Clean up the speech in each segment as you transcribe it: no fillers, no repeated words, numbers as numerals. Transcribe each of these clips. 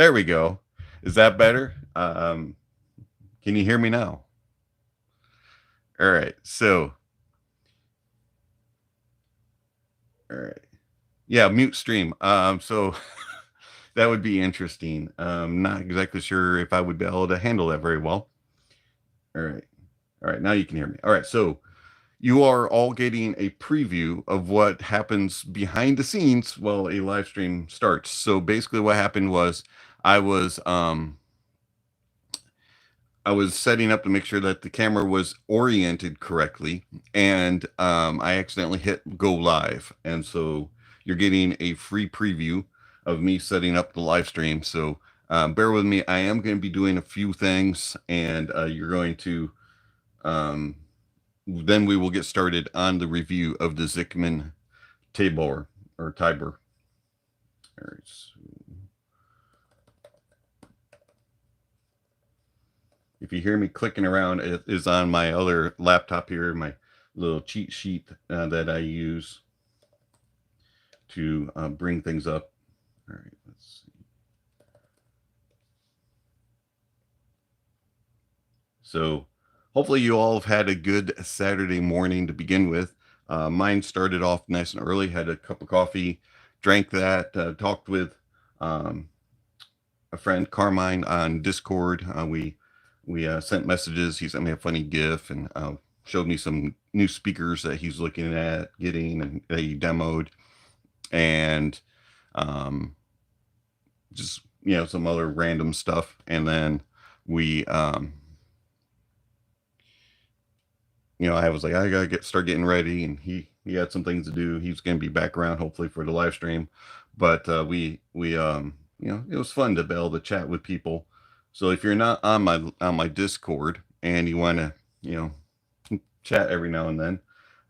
There we go. Is that better? Can you hear me now? All right. So, all right. Yeah, mute stream. So that would be interesting. Not exactly sure if I would be able to handle that very well. All right. All right. Now you can hear me. All right. So you are all getting a preview of what happens behind the scenes while a live stream starts. So basically what happened was I was I was setting up to make sure that the camera was oriented correctly, and I accidentally hit go live. And so you're getting a free preview of me setting up the live stream. So bear with me. I am going to be doing a few things, and you're going to, then we will get started on the review of the Zikman Tybore or Tybore. All right. So if you hear me clicking around, it is on my other laptop here, my little cheat sheet that I use to bring things up. All right, let's see. So hopefully you all have had a good Saturday morning to begin with. Mine started off nice and early, had a cup of coffee, drank that, talked with a friend, Carmine, on Discord. We sent messages. He sent me a funny GIF and showed me some new speakers that he's looking at getting and that he demoed, and just some other random stuff. And then we I was like, I gotta start getting ready, and he had some things to do. He's gonna be back around hopefully for the live stream, but we it was fun to be able to chat with people. So if you're not on my Discord and you want to chat every now and then,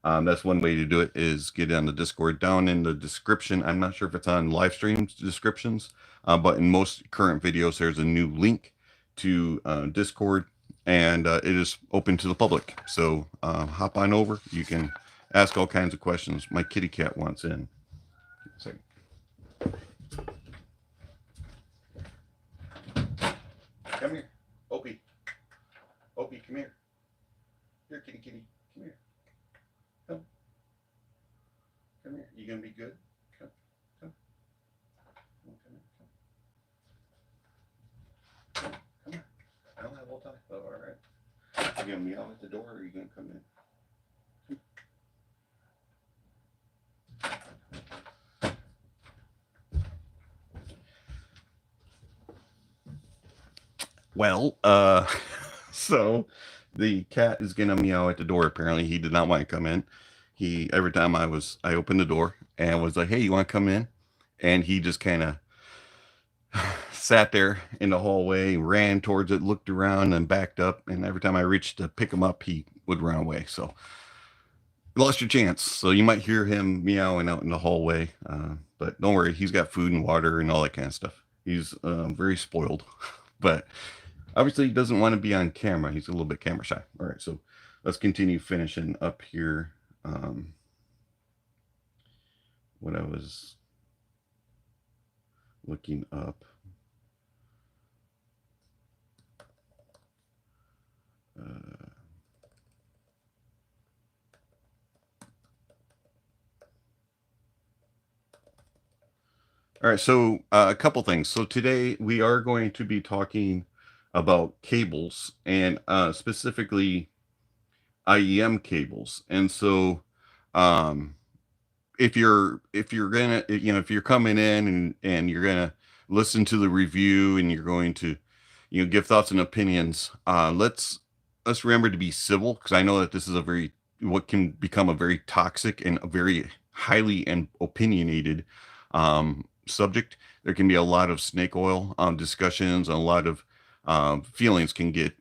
that's one way to do it, is get on the Discord. Down in the description, I'm not sure if it's on live streams descriptions, but in most current videos there's a new link to Discord, and it is open to the public. So hop on over. You can ask all kinds of questions. My kitty cat wants in. Come here, Opie. Opie, come here. Here, kitty, kitty. Come here. Come. Come here. You gonna be good? Come. Come. Come here. Come. Come here. I don't have all time. Oh, all right. You gonna meow at the door, or are you gonna come in? Well, so the cat is gonna meow at the door. Apparently, he did not want to come in. Every time I opened the door and was like, "Hey, you want to come in?" And he just kind of sat there in the hallway, ran towards it, looked around, and backed up. And every time I reached to pick him up, he would run away. So lost your chance. So you might hear him meowing out in the hallway, but don't worry, he's got food and water and all that kind of stuff. He's very spoiled, but obviously he doesn't want to be on camera. He's a little bit camera shy. All right, so let's continue finishing up here. What I was looking up. All right, so a couple things. So today we are going to be talking about cables, and specifically IEM cables. And so if you're gonna, if you're coming in and you're gonna listen to the review and you're going to give thoughts and opinions, let's remember to be civil, because I know that this is what can become a very toxic and a very highly and opinionated subject. There can be a lot of snake oil discussions, and a lot of feelings can get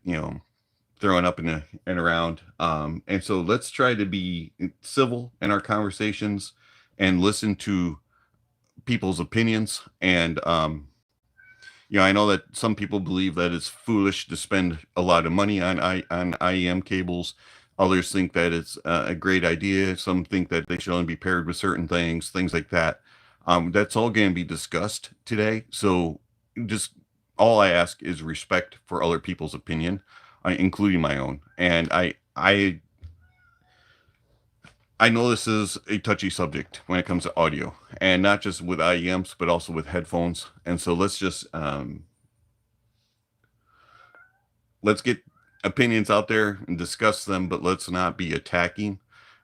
thrown up and around, and so let's try to be civil in our conversations and listen to people's opinions. And I know that some people believe that it's foolish to spend a lot of money on IEM cables. Others think that it's a great idea. Some think that they should only be paired with certain things like that. That's all going to be discussed today. So just all I ask is respect for other people's opinion, including my own. And I know this is a touchy subject when it comes to audio, and not just with IEMs, but also with headphones. And so let's get opinions out there and discuss them, but let's not be attacking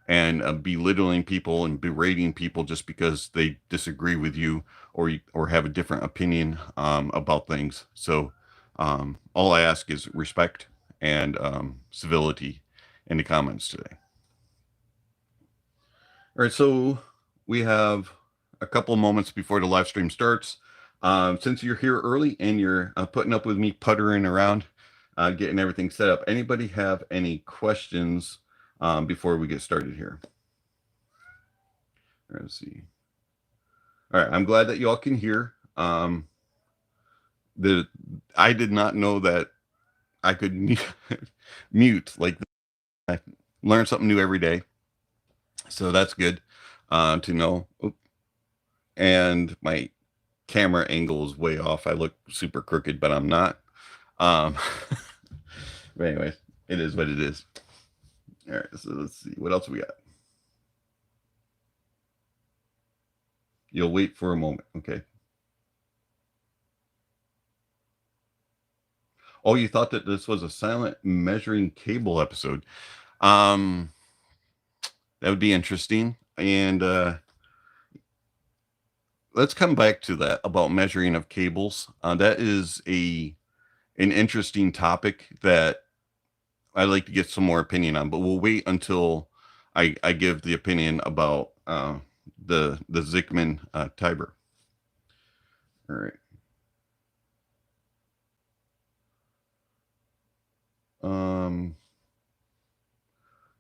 and belittling people and berating people just because they disagree with you or have a different opinion about things. So all I ask is respect and civility in the comments today. All right, so we have a couple moments before the live stream starts. Since you're here early and you're putting up with me puttering around, getting everything set up, anybody have any questions before we get started here? Let's see. All right, I'm glad that y'all can hear. I did not know that I could mute. Like, I learn something new every day, so that's good to know. And my camera angle is way off. I look super crooked, but I'm not. But anyway, it is what it is. All right, so let's see what else we got. You'll wait for a moment, okay? Oh, you thought that this was a silent measuring cable episode. That would be interesting. And let's come back to that about measuring of cables. That is an interesting topic that I'd like to get some more opinion on, but we'll wait until I give the opinion about the Zikman Tiber. All right.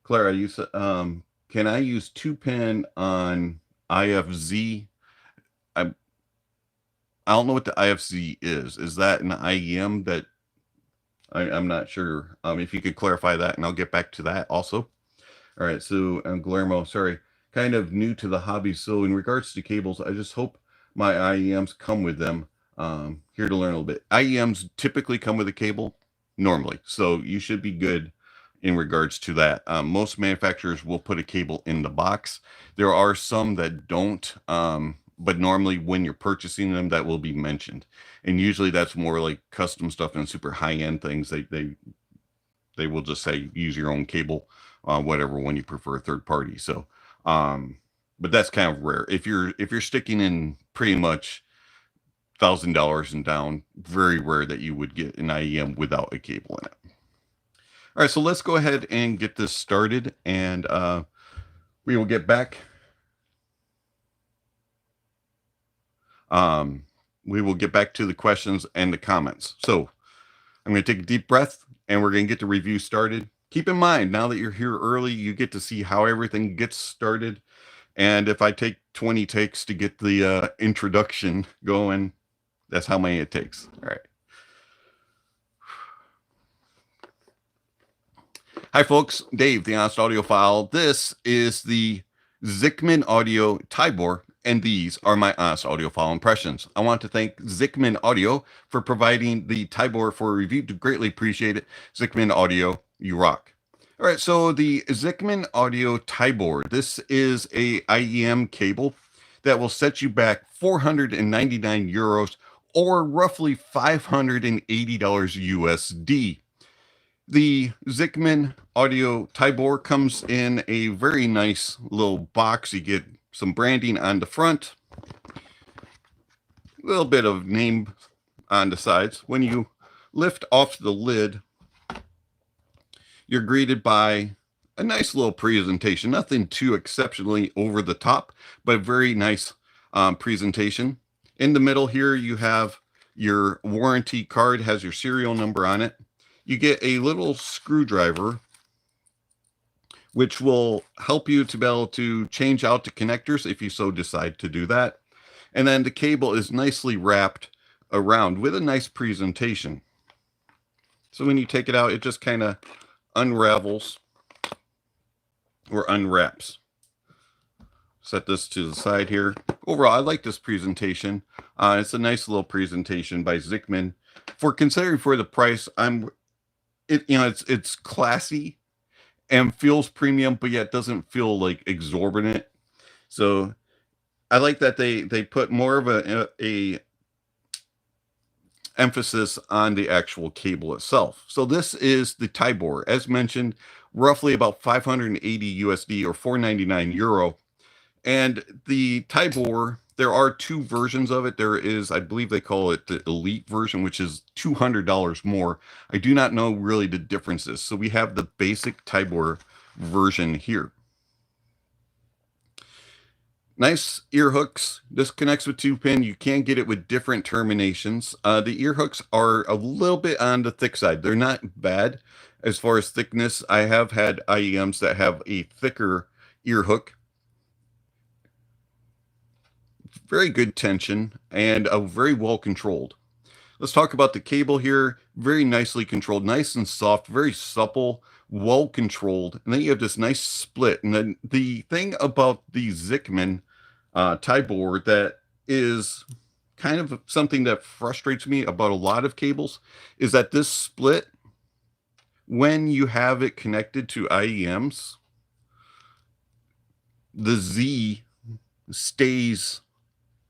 Clara, you said, can I use 2-pin on IFZ? I don't know what the IFZ is. Is that an IEM that I'm not sure? If you could clarify that, and I'll get back to that also. All right, so Guillermo, sorry, kind of new to the hobby. So in regards to cables, I just hope my IEMs come with them. Here to learn a little bit. IEMs typically come with a cable normally, so you should be good in regards to that. Most manufacturers will put a cable in the box. There are some that don't, but normally when you're purchasing them, that will be mentioned. And usually that's more like custom stuff and super high-end things. They will just say use your own cable, whatever, when you prefer a third party. So, but that's kind of rare. If you're sticking in pretty much $1,000 and down, very rare that you would get an IEM without a cable in it. All right, so let's go ahead and get this started, and we will get back. We will get back to the questions and the comments. So I'm going to take a deep breath, and we're going to get the review started. Keep in mind, now that you're here early, you get to see how everything gets started. And if I take 20 takes to get the introduction going, that's how many it takes. All right. Hi, folks. Dave, the Honest Audiophile. This is the Zikman Audio Tybore, and these are my Honest Audiophile impressions. I want to thank Zikman Audio for providing the Tybore for a review. Greatly appreciate it. Zikman Audio, you rock. All right, so the Zikman Audio Tybore. This is a IEM cable that will set you back 499 euros or roughly $580 USD. The Zikman Audio Tybore comes in a very nice little box. You get some branding on the front, a little bit of name on the sides. When you lift off the lid, you're greeted by a nice little presentation. Nothing too exceptionally over the top, but a very nice presentation. In the middle here, you have your warranty card, has your serial number on it. You get a little screwdriver, which will help you to be able to change out the connectors if you so decide to do that. And then the cable is nicely wrapped around with a nice presentation. So when you take it out, it just kind of unravels or unwraps. Set this to the side here. Overall, I like this presentation. It's a nice little presentation by Zikman. For considering for the price, it's classy and feels premium, but yet doesn't feel like exorbitant. So I like that they put more of a emphasis on the actual cable itself. So this is the Tybore, as mentioned, roughly about 580 USD or 499 euro. And the Tybore, there are two versions of it. There is, I believe they call it the Elite version, which is $200 more. I do not know really the differences. So we have the basic Tybore version here. Nice ear hooks. This connects with 2-pin. You can get it with different terminations. The ear hooks are a little bit on the thick side. They're not bad as far as thickness. I have had IEMs that have a thicker ear hook. Very good tension and very well controlled. Let's talk about the cable here. Very nicely controlled, nice and soft, very supple, well controlled. And then you have this nice split. And then the thing about the Zikman Tybore that is kind of something that frustrates me about a lot of cables is that this split, when you have it connected to IEMs, the Z stays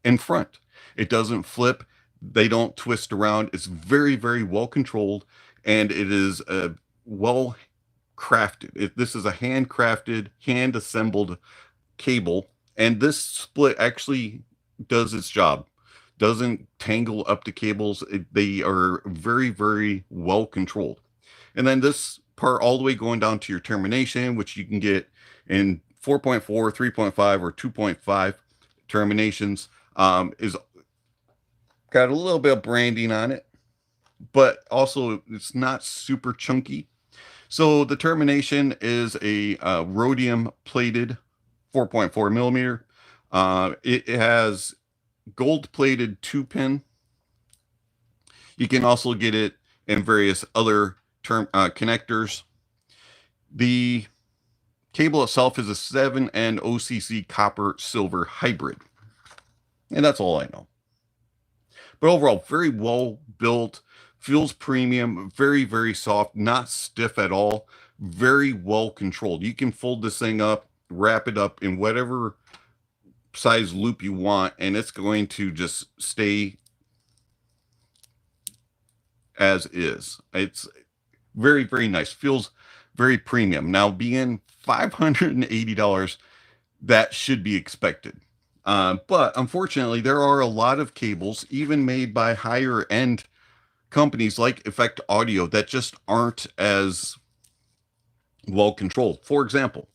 in front. It doesn't flip. They don't twist around. It's very, very well controlled, and it is well crafted. This is a handcrafted, hand assembled cable, and this split actually does its job. Doesn't tangle up the cables. They are very, very well controlled. And then this part all the way going down to your termination, which you can get in 4.4, 3.5, or 2.5 terminations, is got a little bit of branding on it, but also it's not super chunky. So the termination is a rhodium plated 4.4 millimeter. It has gold plated 2-pin. You can also get it in various other connectors. The cable itself is a 7N OCC copper silver hybrid. And that's all I know. But overall, very well built, feels premium, very, very soft, not stiff at all, very well controlled. You can fold this thing up, wrap it up in whatever size loop you want, and it's going to just stay as is. It's very, very nice. Feels very premium. Now, being $580, that should be expected. But unfortunately, there are a lot of cables, even made by higher end companies like Effect Audio, that just aren't as well controlled. For example,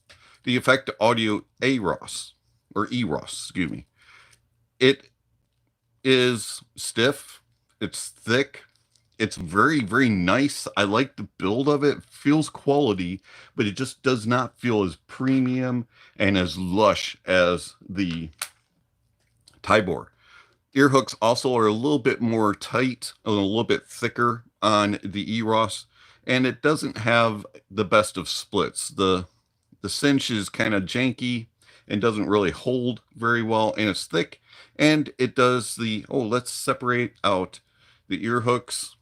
the Effect Audio EROS, excuse me. It is stiff, it's thick, it's very, very nice. I like the build of it. It feels quality, but it just does not feel as premium and as lush as the Tybore. Ear hooks also are a little bit more tight, a little bit thicker on the EROS, and it doesn't have the best of splits. The cinch is kind of janky and doesn't really hold very well, and it's thick, and it does let's separate out the ear hooks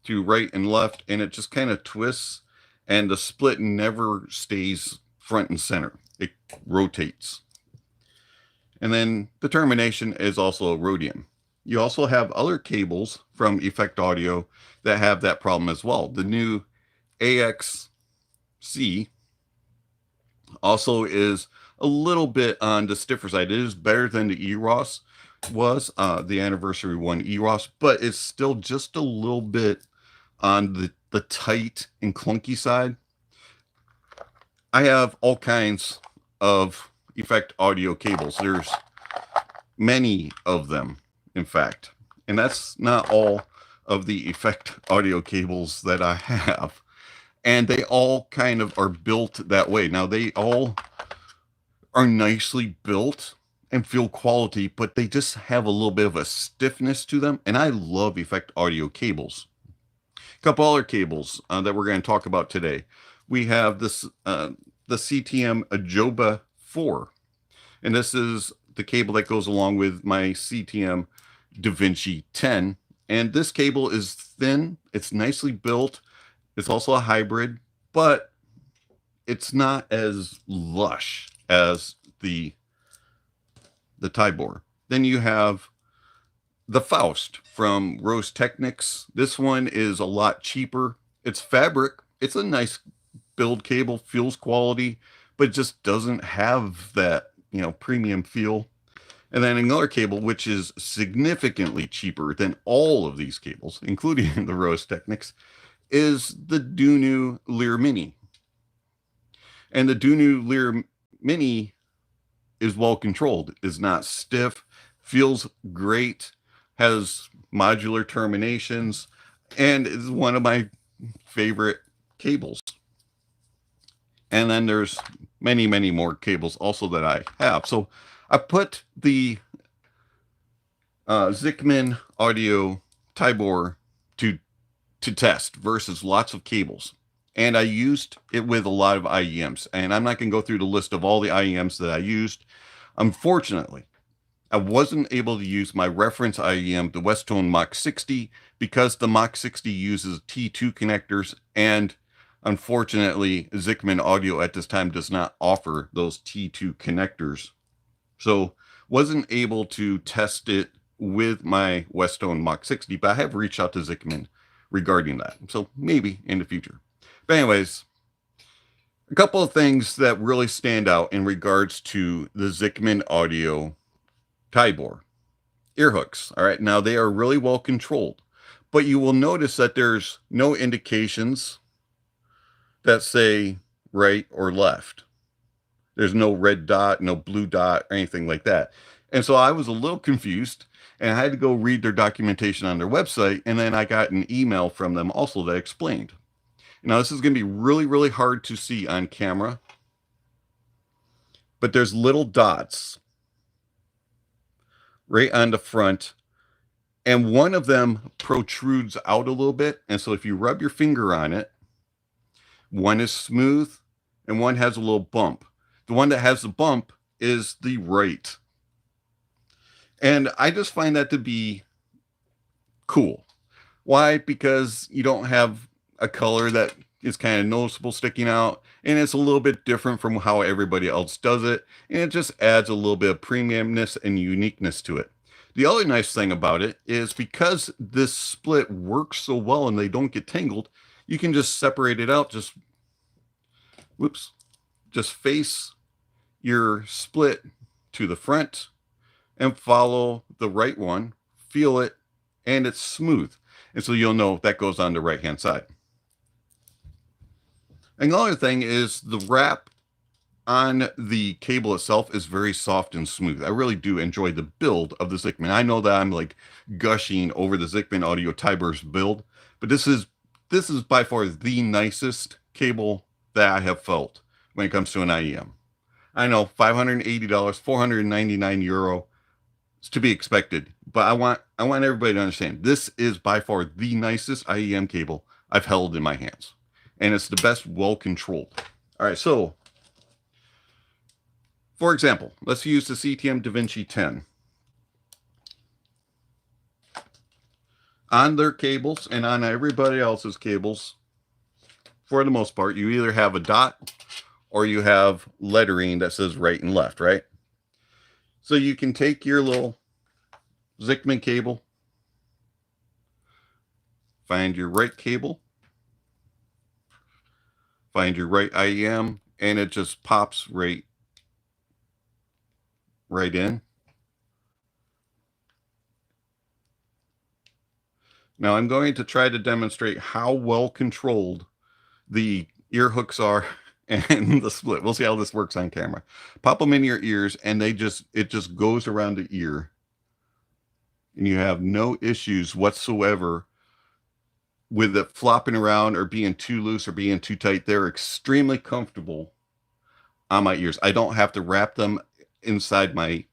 to right and left, and it just kind of twists, and the split never stays front and center. It rotates. And then the termination is also rhodium. You also have other cables from Effect Audio that have that problem as well. The new AXC also is a little bit on the stiffer side. It is better than the EROS was, the Anniversary 1 EROS, but it's still just a little bit on the tight and clunky side. I have all kinds of Effect Audio cables. There's many of them, in fact, and that's not all of the Effect Audio cables that I have, and they all kind of are built that way. Now, they all are nicely built and feel quality, but they just have a little bit of a stiffness to them, and I love Effect Audio cables. A couple other cables that we're going to talk about today. We have this the CTM Ajoba 4, and this is the cable that goes along with my CTM DaVinci 10. And this cable is thin. It's nicely built. It's also a hybrid, but it's not as lush as the Tybore. Then you have the Faust from Rose Technics. This one is a lot cheaper. It's fabric. It's a nice build cable, feels quality, but it just doesn't have that, premium feel. And then another cable, which is significantly cheaper than all of these cables, including the Rose Technics, is the Dunu Lear Mini. And the Dunu Lear Mini is well controlled, is not stiff, feels great, has modular terminations, and is one of my favorite cables. And then there's many, many more cables also that I have. So I put the Zikman Audio Tybore to test versus lots of cables. And I used it with a lot of IEMs. And I'm not going to go through the list of all the IEMs that I used. Unfortunately, I wasn't able to use my reference IEM, the Westone Mach 60, because the Mach 60 uses T2 connectors, and unfortunately, Zikman Audio at this time does not offer those T2 connectors. So wasn't able to test it with my Westone Mach 60, but I have reached out to Zikamn regarding that. So maybe in the future. But anyways, a couple of things that really stand out in regards to the Zikman Audio Tybore ear hooks. All right, now they are really well controlled, but you will notice that there's no indications that say right or left. There's no red dot, no blue dot, or anything like that. And so I was a little confused, and I had to go read their documentation on their website, and then I got an email from them also that explained. Now, this is going to be really, really hard to see on camera, but there's little dots right on the front, and one of them protrudes out a little bit. And so if you rub your finger on it, one is smooth and one has a little bump. The one that has the bump is the right. And I just find that to be cool. Why? Because you don't have a color that is kind of noticeable sticking out, and it's a little bit different from how everybody else does it, and it just adds a little bit of premiumness and uniqueness to it. The other nice thing about it is because this split works so well and they don't get tangled, you can just separate it out, just face your split to the front and follow the right one, feel it, and it's smooth. And so you'll know that goes on the right-hand side. Another thing is the wrap on the cable itself is very soft and smooth. I really do enjoy the build of the Zikman. I know that I'm like gushing over the Zikman Audio Tyber's build, but this is by far the nicest cable that I have felt when it comes to an IEM. I know $580, 499 euro is to be expected, but I want everybody to understand this is by far the nicest IEM cable I've held in my hands. And it's the best well-controlled. All right, so, for example, let's use the CTM DaVinci 10. On their cables and on everybody else's cables, for the most part, you either have a dot or you have lettering that says right and left, right? So you can take your little Zikman cable, find your right cable, find your right IEM, and it just pops right in. Now I'm going to try to demonstrate how well controlled the ear hooks are and the split. We'll see how this works on camera. Pop them in your ears, and it just goes around the ear, and you have no issues whatsoever with it flopping around or being too loose or being too tight. They're extremely comfortable on my ears. I don't have to wrap them inside my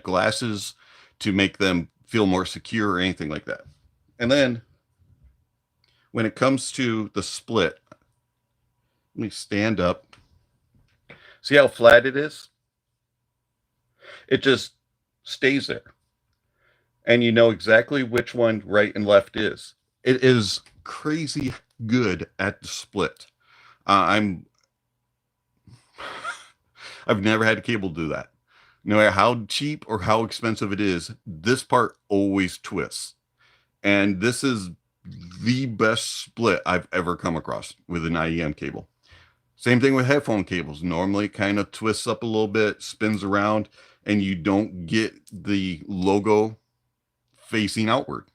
glasses to make them feel more secure or anything like that. And then when it comes to the split, let me stand up. See how flat it is? It just stays there. and you know exactly which one right and left is. It is crazy good at the split. I'm I've never had a cable do that. No matter how cheap or how expensive it is, this part always twists. And this is the best split I've ever come across with an IEM cable. Same thing with headphone cables. Normally kind of twists up a little bit, spins around, and you don't get the logo facing outward.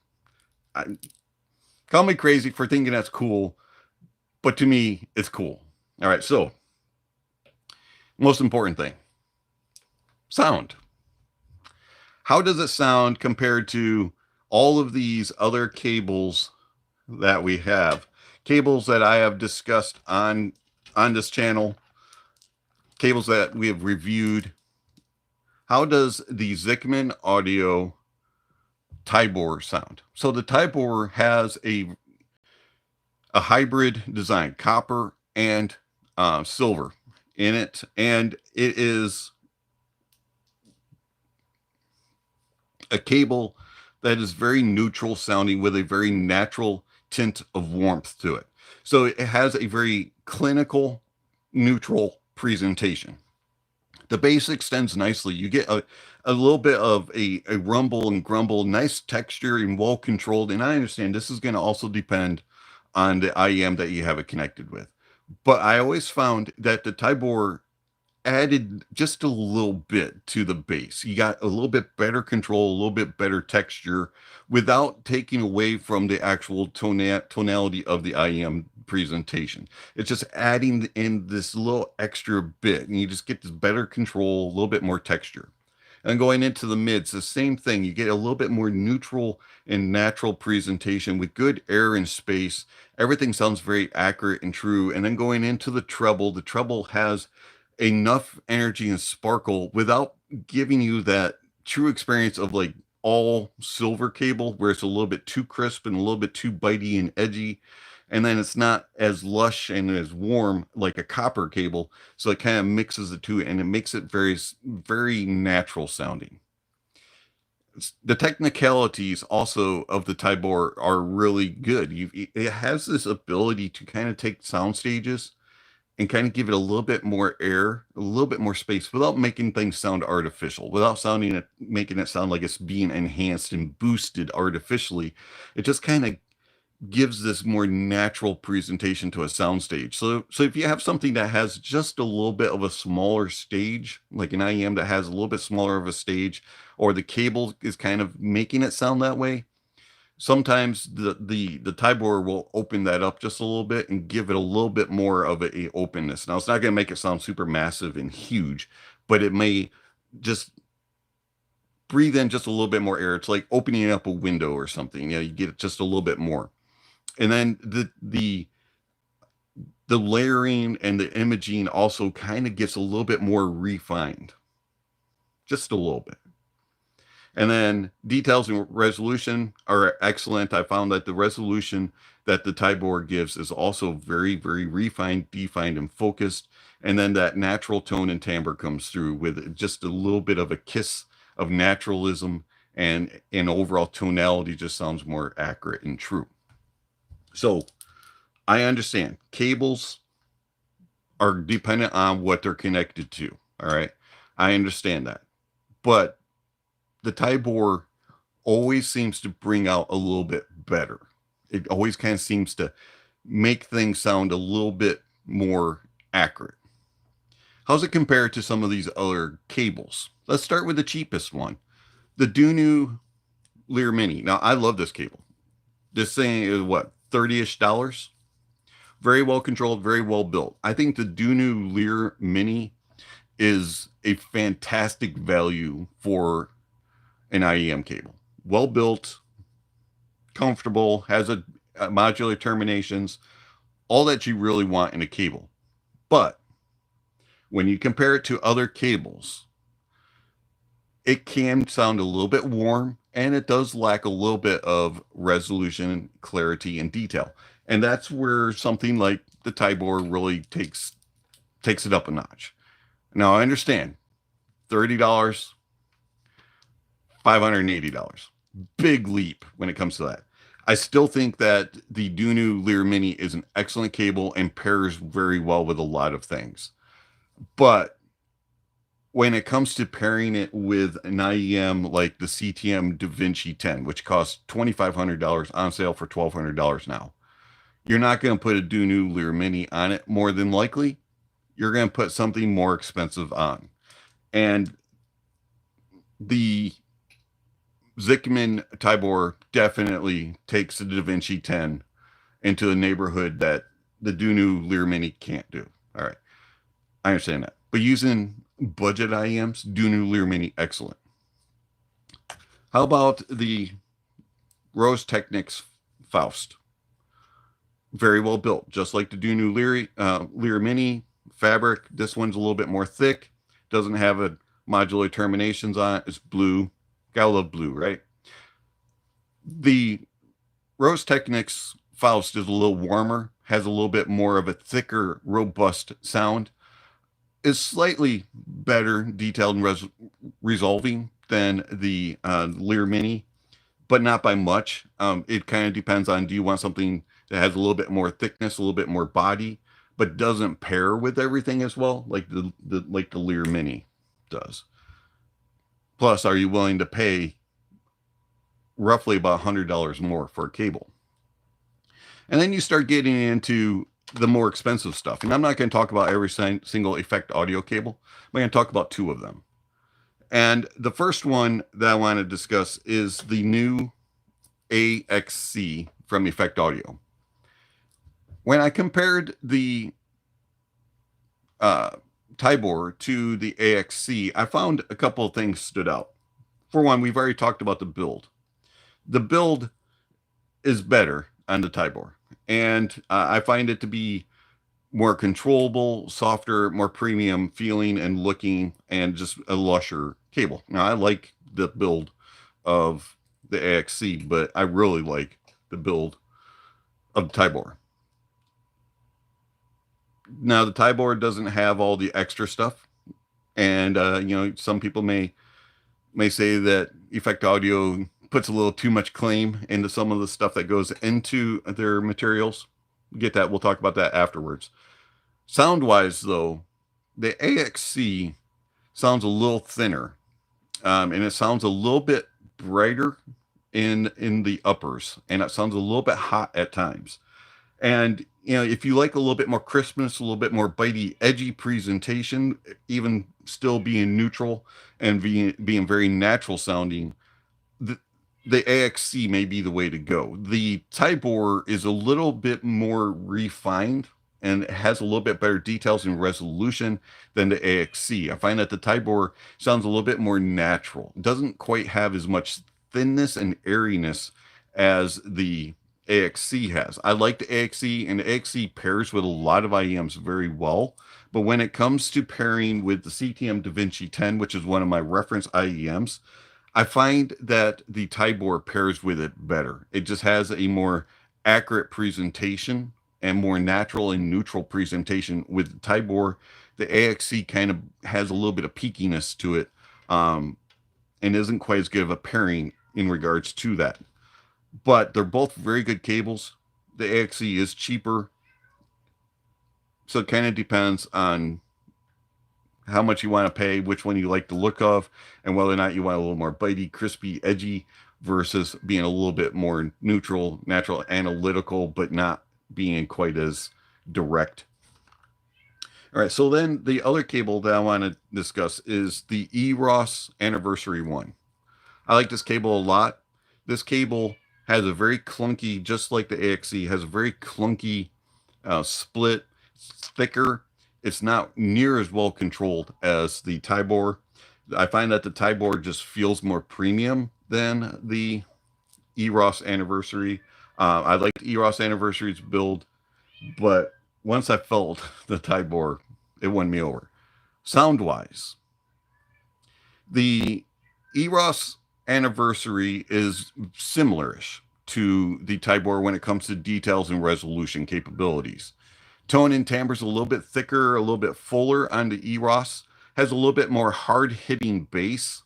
Call me crazy for thinking that's cool, but to me, it's cool. All right, so most important thing, sound. How does it sound compared to all of these other cables that we have? Cables that I have discussed on this channel, cables that we have reviewed. How does the Zikman Audio Tybore sound? So the Tybore has a hybrid design, copper and silver in it, and it is a cable that is very neutral sounding with a very natural tint of warmth to it. So it has a very clinical, neutral presentation. The bass extends nicely. You get a little bit of a rumble and grumble, nice texture and well controlled. And I understand this is going to also depend on the IEM that you have it connected with. But I always found that the Tybore added just a little bit to the bass. You got a little bit better control, a little bit better texture without taking away from the actual tonality of the IEM presentation. It's just adding in this little extra bit, and you just get this better control, a little bit more texture. And going into the mids, the same thing. You get a little bit more neutral and natural presentation with good air and space. Everything sounds very accurate and true. And then going into the treble has enough energy and sparkle without giving you that true experience of like all silver cable where it's a little bit too crisp and a little bit too bitey and edgy, and then it's not as lush and as warm like a copper cable, so it kind of mixes the two and it makes it very natural sounding. The technicalities also of the Tybore are really good. It has this ability to kind of take sound stages and kind of give it a little bit more air, a little bit more space without making things sound artificial, without making it sound like it's being enhanced and boosted artificially. It just kind of gives this more natural presentation to a soundstage. So if you have something that has just a little bit of a smaller stage, like an IEM that has a little bit smaller of a stage, or the cable is kind of making it sound that way, sometimes the Tybore will open that up just a little bit and give it a little bit more of a openness. Now, it's not going to make it sound super massive and huge, but it may just breathe in just a little bit more air. It's like opening up a window or something. You get just a little bit more. And then the layering and the imaging also kind of gets a little bit more refined, just a little bit. And then details and resolution are excellent. I found that the resolution that the Tybore gives is also very refined, defined, and focused. And then that natural tone and timbre comes through with just a little bit of a kiss of naturalism, and overall tonality just sounds more accurate and true. So I understand cables are dependent on what they're connected to. All right. I understand that. But the Tybore always seems to bring out a little bit better. It always kind of seems to make things sound a little bit more accurate. How's it compared to some of these other cables? Let's start with the cheapest one, the Dunu Lear Mini. Now, I love this cable. This thing is what, $30-ish? Very well controlled, very well built. I think the Dunu Lear Mini is a fantastic value for an IEM cable. Well built, comfortable, has a modular terminations, all that you really want in a cable. But when you compare it to other cables, it can sound a little bit warm, and it does lack a little bit of resolution, clarity, and detail. And that's where something like the Tybore really takes it up a notch. Now, I understand $30, $580. big leap when it comes to that. I still think that the Dunu Lear Mini is an excellent cable and pairs very well with a lot of things. But when it comes to pairing it with an IEM like the CTM DaVinci 10, which costs $2,500 on sale for $1,200 now, you're not going to put a Dunu Lear Mini on it. More than likely, you're going to put something more expensive on. And the Zikman Tybore definitely takes the DaVinci 10 into a neighborhood that the Dunu Lear Mini can't do. All right. I understand that. But using budget IEMs, Dunu Lear Mini, excellent. How about the Rose Technics Faust? Very well built, just like the Dunu Lear Mini fabric. This one's a little bit more thick, doesn't have a modular terminations on it. It's blue. Gotta love blue, right? The Rose Technics Faust is a little warmer, has a little bit more of a thicker, robust sound, is slightly better detailed and resolving than the Lear Mini, but not by much. It kind of depends on, do you want something that has a little bit more thickness, a little bit more body, but doesn't pair with everything as well, like the Lear Mini does. Plus, are you willing to pay roughly about $100 more for a cable? And then you start getting into the more expensive stuff. And I'm not going to talk about every single Effect Audio cable. I'm going to talk about two of them. And the first one that I want to discuss is the new AXC from Effect Audio. When I compared the Tybore to the AXC, I found a couple of things stood out. For one, we've already talked about the build. The build is better on the Tybore, and I find it to be more controllable, softer, more premium feeling and looking, and just a lusher cable. Now, I like the build of the AXC, but I really like the build of the Tybore. Now, the Tybore doesn't have all the extra stuff, and some people may say that Effect Audio puts a little too much claim into some of the stuff that goes into their materials. Get that? We'll talk about that afterwards. Sound-wise, though, the AXC sounds a little thinner, and it sounds a little bit brighter in the uppers, and it sounds a little bit hot at times. And if you like a little bit more crispness, a little bit more bitey, edgy presentation, even still being neutral and being very natural sounding, the AXC may be the way to go. The Tybore is a little bit more refined and has a little bit better details and resolution than the AXC. I find that the Tybore sounds a little bit more natural. It doesn't quite have as much thinness and airiness as the AXC has. I like the AXC, and the AXC pairs with a lot of IEMs very well. But when it comes to pairing with the CTM DaVinci 10, which is one of my reference IEMs, I find that the Tybore pairs with it better. It just has a more accurate presentation and more natural and neutral presentation with the Tybore. The AXC kind of has a little bit of peakiness to it, and isn't quite as good of a pairing in regards to that. But they're both very good cables. The AXC is cheaper, so it kind of depends on how much you want to pay, which one you like the look of, and whether or not you want a little more bitey, crispy, edgy versus being a little bit more neutral, natural, analytical, but not being quite as direct. All right, so then the other cable that I want to discuss is the EROS Anniversary 1. I like this cable a lot. This cable has a very clunky, just like the AXC, has a very clunky split. It's thicker. It's not near as well controlled as the Tybore. I find that the Tybore just feels more premium than the EROS Anniversary. I like the EROS Anniversary's build, but once I felt the Tybore, it won me over. Sound-wise, the EROS Anniversary is similar-ish to the Tybore when it comes to details and resolution capabilities. Tone and timbre is a little bit thicker, a little bit fuller on the EROS, has a little bit more hard-hitting bass,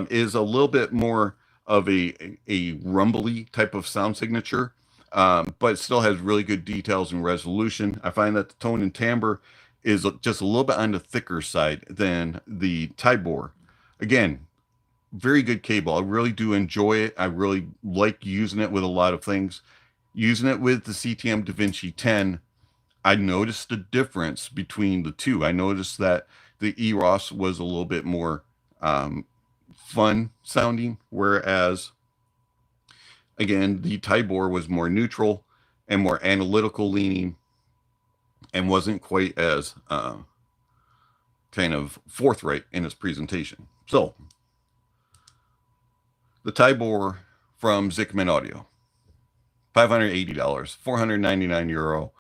is a little bit more of a rumbly type of sound signature, but it still has really good details and resolution. I find that the tone and timbre is just a little bit on the thicker side than the Tybore. Again, very good cable. I really do enjoy it. I really like using it with a lot of things. Using it with the CTM DaVinci 10, I noticed a difference between the two. I noticed that the Eros was a little bit more fun sounding, whereas, again, the Tybore was more neutral and more analytical leaning and wasn't quite as kind of forthright in its presentation. So, the Tybore from Zikman Audio, $580, 499 euro,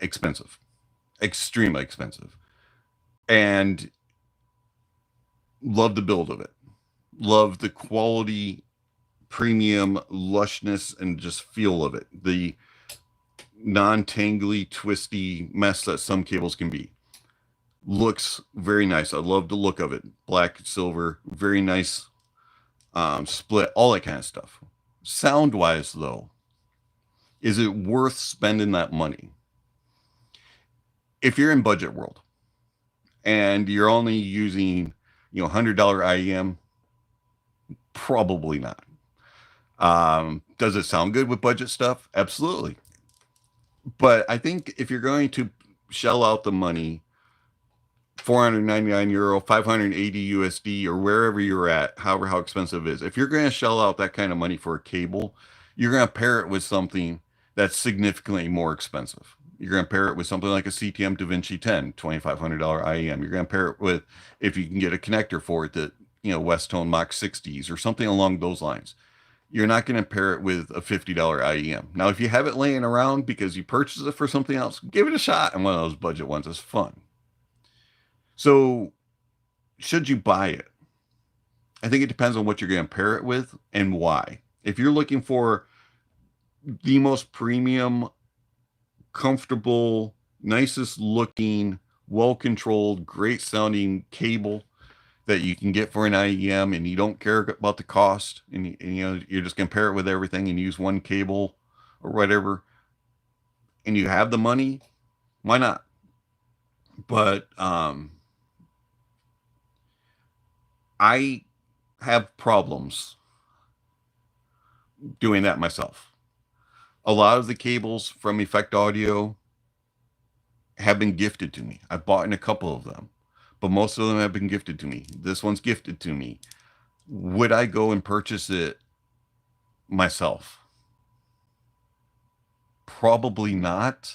expensive, extremely expensive, and love the build of it. Love the quality, premium lushness, and just feel of it. The non-tangly, twisty mess that some cables can be. Looks very nice. I love the look of it. Black, silver, very nice split, all that kind of stuff. Sound-wise, though, is it worth spending that money? If you're in budget world and you're only using, $100 IEM, probably not. Does it sound good with budget stuff? Absolutely. But I think if you're going to shell out the money, 499 euro, 580 USD, or wherever you're at, however how expensive it is, if you're going to shell out that kind of money for a cable, you're going to pair it with something that's significantly more expensive. You're going to pair it with something like a CTM DaVinci 10, $2,500 IEM. You're going to pair it with, if you can get a connector for it, that Westone Mach 60s or something along those lines. You're not going to pair it with a $50 IEM. Now, if you have it laying around because you purchased it for something else, give it a shot. And one of those budget ones is fun. So, should you buy it? I think it depends on what you're going to pair it with and why. If you're looking for the most premium, comfortable, nicest looking, well-controlled, great sounding cable that you can get for an IEM, and you don't care about the cost, and you're just going to pair it with everything and use one cable or whatever, and you have the money, why not? But I have problems doing that myself. A lot of the cables from Effect Audio have been gifted to me. I've bought in a couple of them, but most of them have been gifted to me. This one's gifted to me. Would I go and purchase it myself? Probably not.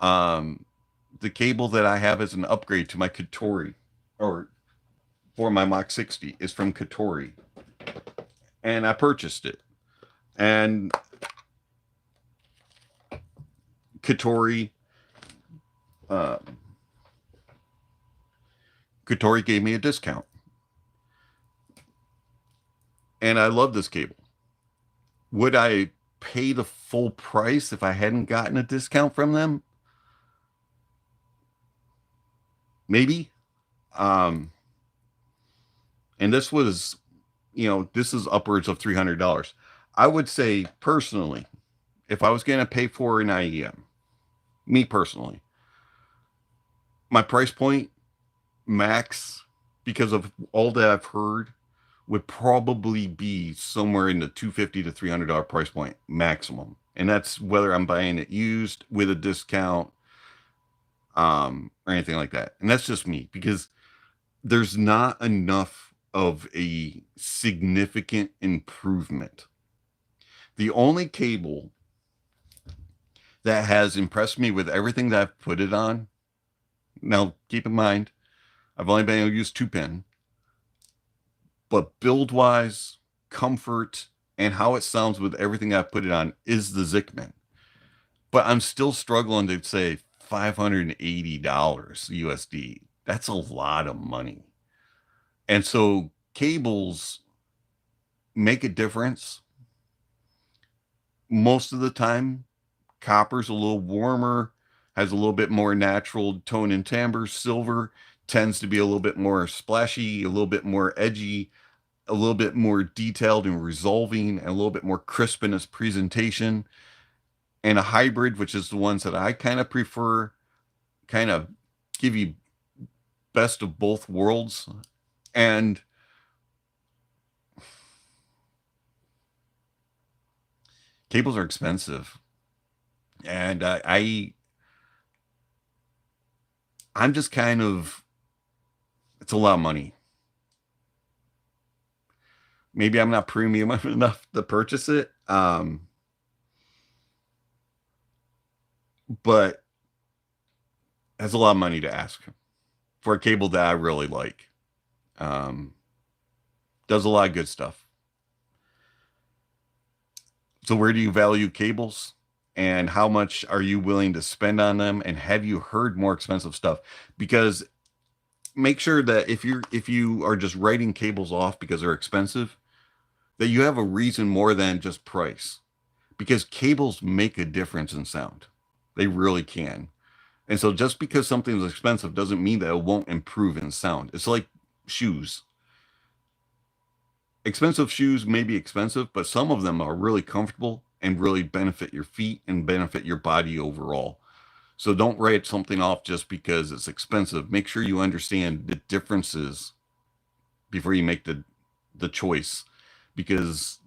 The cable that I have as an upgrade to my Katori, or for my Mach 60, is from Katori, and I purchased it. And Katori gave me a discount, and I love this cable. Would I pay the full price if I hadn't gotten a discount from them? Maybe. And this was, this is upwards of $300. I would say personally, if I was going to pay for an IEM, me personally, my price point max, because of all that I've heard, would probably be somewhere in the $250 to $300 price point maximum. And that's whether I'm buying it used with a discount or anything like that. And that's just me, because there's not enough of a significant improvement. The only cable that has impressed me with everything that I've put it on, now keep in mind, I've only been able to use 2-pin, but build-wise, comfort, and how it sounds with everything I've put it on is the Zikman. But I'm still struggling to say $580 USD. That's a lot of money. And so cables make a difference. Most of the time, copper's a little warmer, has a little bit more natural tone and timbre. Silver tends to be a little bit more splashy, a little bit more edgy. a little bit more detailed in resolving and a little bit more crisp in its presentation, and a hybrid, which is the ones that I kind of prefer, kind of give you best of both worlds. And cables are expensive, and I'm just kind of, it's a lot of money. Maybe I'm not premium enough to purchase it. But that's a lot of money to ask for a cable that I really like. Does a lot of good stuff. So where do you value cables, and how much are you willing to spend on them? And have you heard more expensive stuff? Because make sure that if you are just writing cables off because they're expensive, that you have a reason more than just price, because cables make a difference in sound. They really can. And so just because something is expensive doesn't mean that it won't improve in sound. It's like shoes. Expensive shoes may be expensive, but some of them are really comfortable and really benefit your feet and benefit your body overall. So don't write something off just because it's expensive. Make sure you understand the differences before you make the choice, because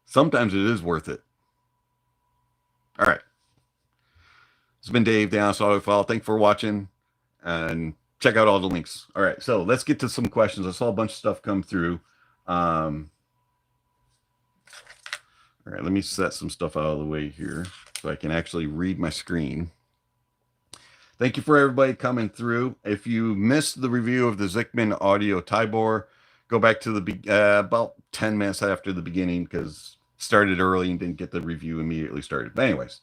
sometimes it is worth it. All right. It's been Dave, the Honest Audiophile. Thanks for watching, and check out all the links. All right, so let's get to some questions. I saw a bunch of stuff come through. All right, let me set some stuff out of the way here so I can actually read my screen. Thank you for everybody coming through. If you missed the review of the Zikman Audio Tybore, go back to the about 10 minutes after the beginning, because it started early and didn't get the review immediately started. But anyways,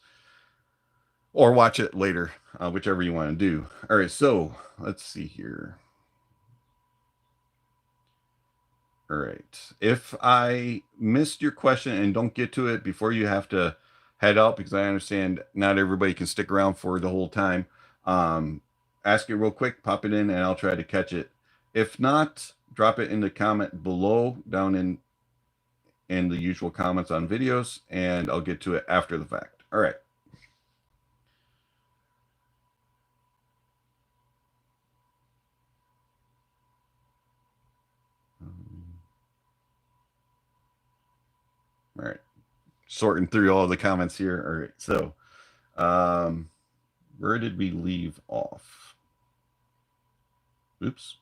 or watch it later, whichever you want to do. All right, so let's see here. All right, if I missed your question and don't get to it before you have to head out, because I understand not everybody can stick around for the whole time, ask it real quick, pop it in, and I'll try to catch it. If not, drop it in the comment below, down in the usual comments on videos, and I'll get to it after the fact. All right. All right, sorting through all the comments here. All right, so where did we leave off? Oops.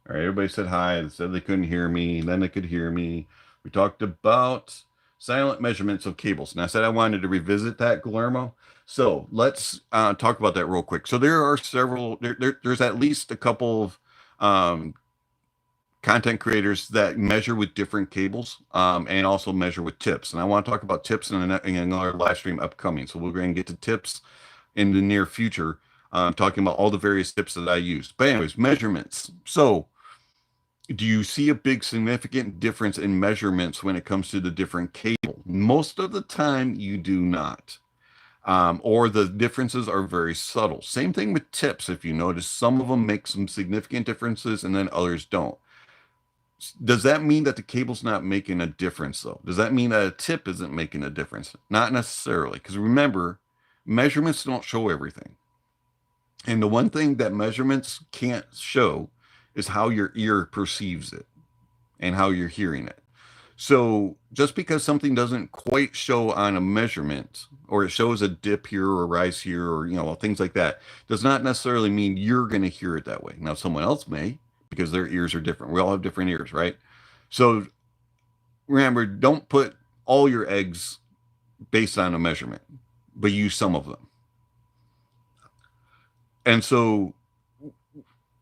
All right, everybody said hi. They said they couldn't hear me, then they could hear me. We talked about silent measurements of cables, and I said I wanted to revisit that, Guillermo. So let's talk about that real quick. So there are several, there's at least a couple of content creators that measure with different cables, and also measure with tips. And I want to talk about tips in another live stream upcoming. So we're going to get to tips in the near future, talking about all the various tips that I use. But anyways, measurements. So do you see a big significant difference in measurements when it comes to the different cable? Most of the time you do not. Or the differences are very subtle. Same thing with tips. If you notice, some of them make some significant differences and then others don't. Does that mean that the cable's not making a difference, though? Does that mean that a tip isn't making a difference? Not necessarily, because remember, measurements don't show everything. And the one thing that measurements can't show is how your ear perceives it and how you're hearing it. So just because something doesn't quite show on a measurement, or it shows a dip here or a rise here, or things like that, does not necessarily mean you're going to hear it that way. Now, someone else may, because their ears are different. We all have different ears, right? So remember, don't put all your eggs based on a measurement, but use some of them. And so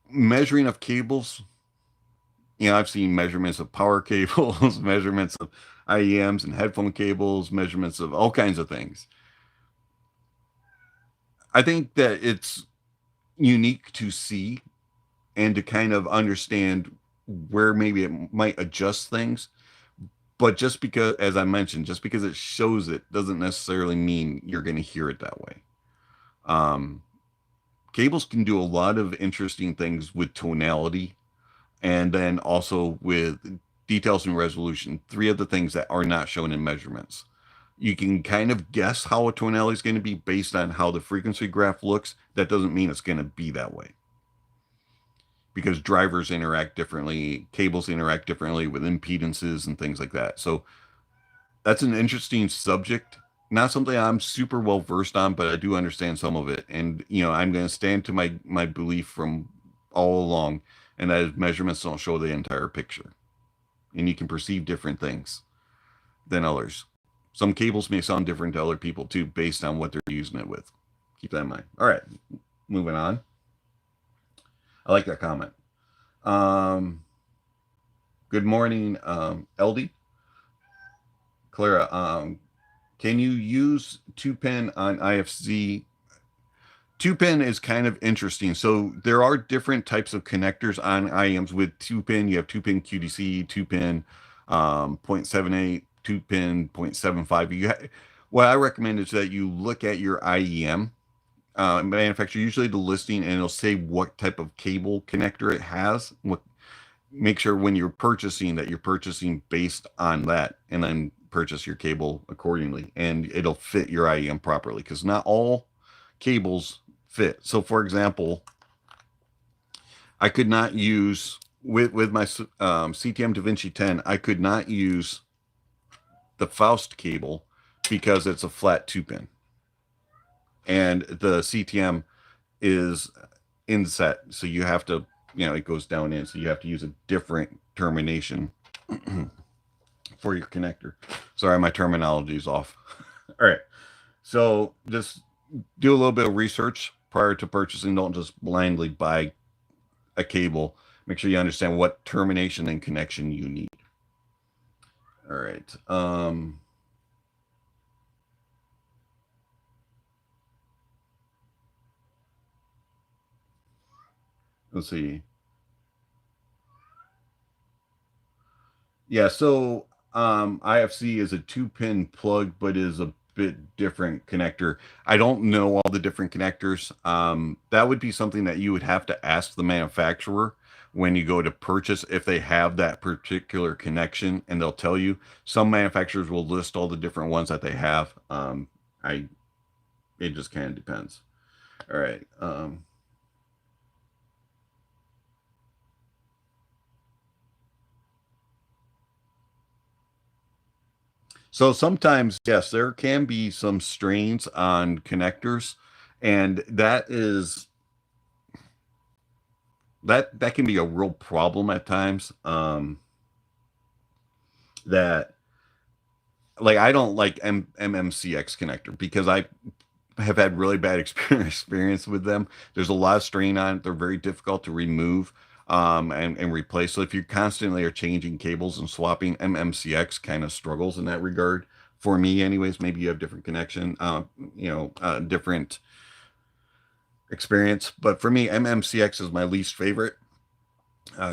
measuring of cables, I've seen measurements of power cables, measurements of IEMs and headphone cables, measurements of all kinds of things. I think that it's unique to see and to kind of understand where maybe it might adjust things. But just because, as I mentioned, just because it shows it doesn't necessarily mean you're going to hear it that way. cables can do a lot of interesting things with tonality, and then also with details and resolution. Three of the things that are not shown in measurements. You can kind of guess how a tonality is going to be based on how the frequency graph looks. That doesn't mean it's going to be that way, because drivers interact differently, cables interact differently with impedances and things like that. So that's an interesting subject. Not something I'm super well versed on, but I do understand some of it. And I'm going to stand to my belief from all along, and that is measurements don't show the entire picture, and you can perceive different things than others. Some cables may sound different to other people too, based on what they're using it with. Keep that in mind. All right, moving on. I like that comment. Good morning, LD. Clara, can you use 2-pin on IFZ? 2-pin is kind of interesting. So there are different types of connectors on IEMs with 2-pin. You have 2-pin QDC, 2-pin 0.78, 2-pin 0.75. What I recommend is that you look at your IEM manufacturer, usually the listing, and it'll say what type of cable connector it has. Make sure when you're purchasing that you're purchasing based on that, and then purchase your cable accordingly, and it'll fit your IEM properly, because not all cables fit. So for example, I could not use with my CTM DaVinci 10, I could not use the Faust cable because it's a flat 2-pin, and the CTM is inset, so you have to, it goes down in, so you have to use a different termination for your connector. Sorry, my terminology is off. All right, so just do a little bit of research prior to purchasing. Don't just blindly buy a cable. Make sure you understand what termination and connection you need. All right. Let's see. Yeah, so IFC is a 2-pin plug, but is a bit different connector. I don't know all the different connectors. That would be something that you would have to ask the manufacturer when you go to purchase, if they have that particular connection, and they'll tell you. Some manufacturers will list all the different ones that they have. It just kind of depends. All right. So sometimes, yes, there can be some strains on connectors, and that can be a real problem at times. That, like, I don't like MMCX connector because I have had really bad experience with them. There's a lot of strain on it. They're very difficult to remove and replace. So if you constantly are changing cables and swapping, MMCX kind of struggles in that regard. For me, anyways. Maybe you have different connection, different experience. But for me, MMCX is my least favorite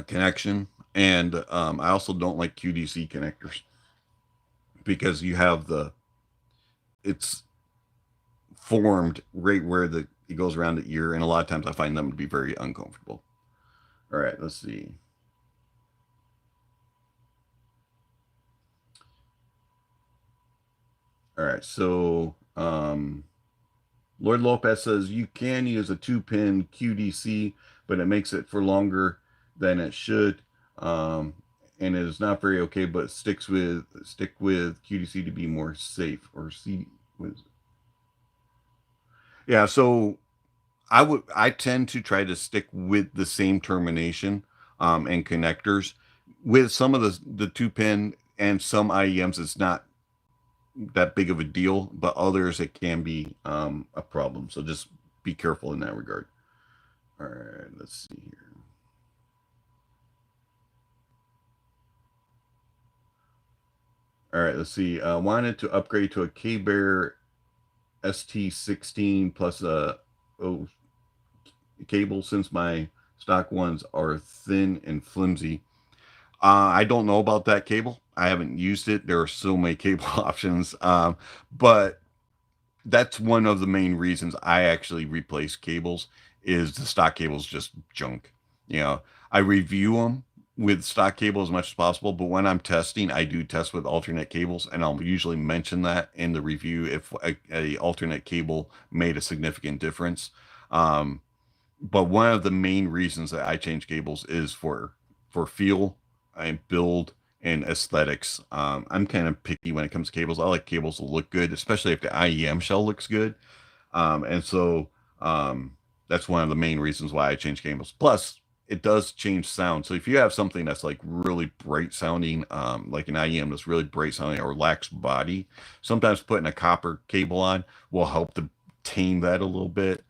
connection. And I also don't like QDC connectors because you have it's formed right where it goes around the ear, and a lot of times I find them to be very uncomfortable. All right, let's see. All right, so Lord Lopez says you can use a 2-pin QDC, but it makes it for longer than it should, and it is not very okay. But stick with QDC to be more safe. Or yeah. So I tend to try to stick with the same termination and connectors. With some of the 2-pin and some IEMs, it's not that big of a deal, but others it can be a problem. So just be careful in that regard. All right, let's see here. All right, let's see. Wanted to upgrade to a K-Bear ST16 plus a cable, since my stock ones are thin and flimsy. I don't know about that cable. I haven't used it. There are so many cable options, but that's one of the main reasons I actually replace cables, is the stock cable's just junk. You know, I review them with stock cable as much as possible, but when I'm testing, I do test with alternate cables, and I'll usually mention that in the review if a alternate cable made a significant difference. But one of the main reasons that I change cables is for feel and build and aesthetics. I'm kind of picky when it comes to cables. I like cables to look good, especially if the IEM shell looks good. And so that's one of the main reasons why I change cables. Plus, it does change sound. So if you have something that's like really bright sounding, like an IEM that's really bright sounding or lacks body, sometimes putting a copper cable on will help to tame that a little bit.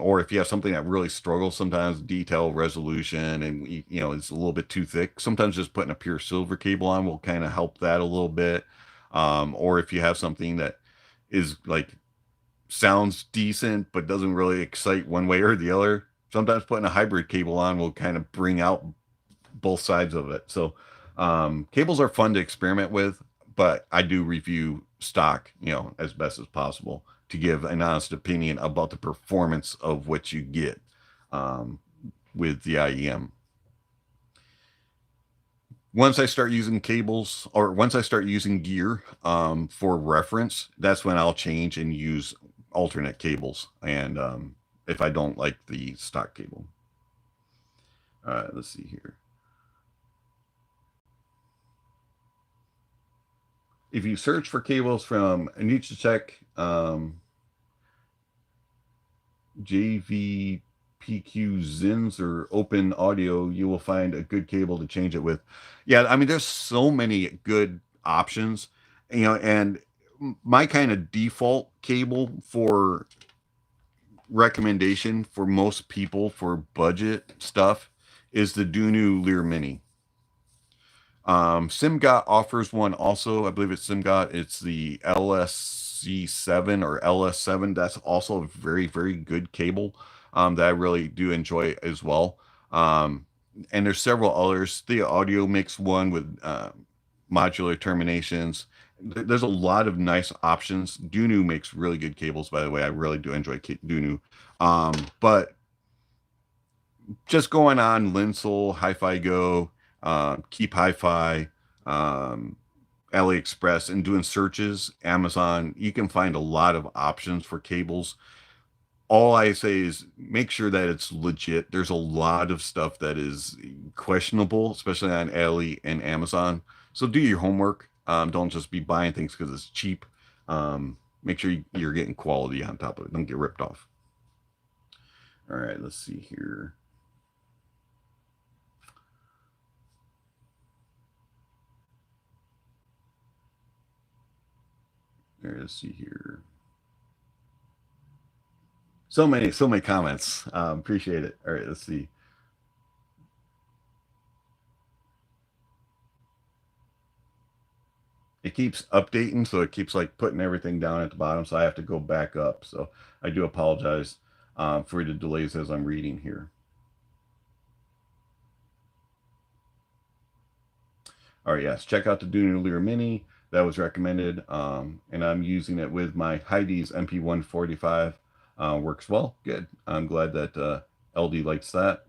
Or if you have something that really struggles, sometimes detail resolution and you know it's a little bit too thick, sometimes just putting a pure silver cable on will kind of help that a little bit. Or if you have something that is like sounds decent but doesn't really excite one way or the other, sometimes putting a hybrid cable on will kind of bring out both sides of it. So cables are fun to experiment with, but I do review stock, you know, as best as possible to give an honest opinion about the performance of what you get with the IEM. Once I start using cables, or once I start using gear for reference, that's when I'll change and use alternate cables. And if I don't like the stock cable. All right, let's see here. If you search for cables from Nietzschecheck, JVPQ Zins or Open Audio, you will find a good cable to change it with. Yeah, I mean, there's so many good options, you know, and my kind of default cable for recommendation for most people for budget stuff is the Dunu Lear Mini. SimGot offers one also. I believe it's SimGot. It's the LSC7 or LS7. That's also a very, very good cable that I really do enjoy as well. And there's several others. The Audio Mix one with modular terminations. There's a lot of nice options. Dunu makes really good cables, by the way. I really do enjoy Dunu. But just going on Linsel, Hi-Fi Go, Keep Hi-Fi, AliExpress, and doing searches, Amazon, you can find a lot of options for cables. All I say is make sure that it's legit. There's a lot of stuff that is questionable, especially on Ali and Amazon. So do your homework. Don't just be buying things because it's cheap. Make sure you're getting quality on top of it. Don't get ripped off. All right, let's see here. Let's see here. So many comments. Appreciate it. All right, let's see. It keeps updating, so it keeps like putting everything down at the bottom, so I have to go back up. So I do apologize for the delays as I'm reading here. All right, yes, check out the Dunu Lear Mini. That was recommended, and I'm using it with my Heidi's MP145. Works well. Good. I'm glad that LD likes that.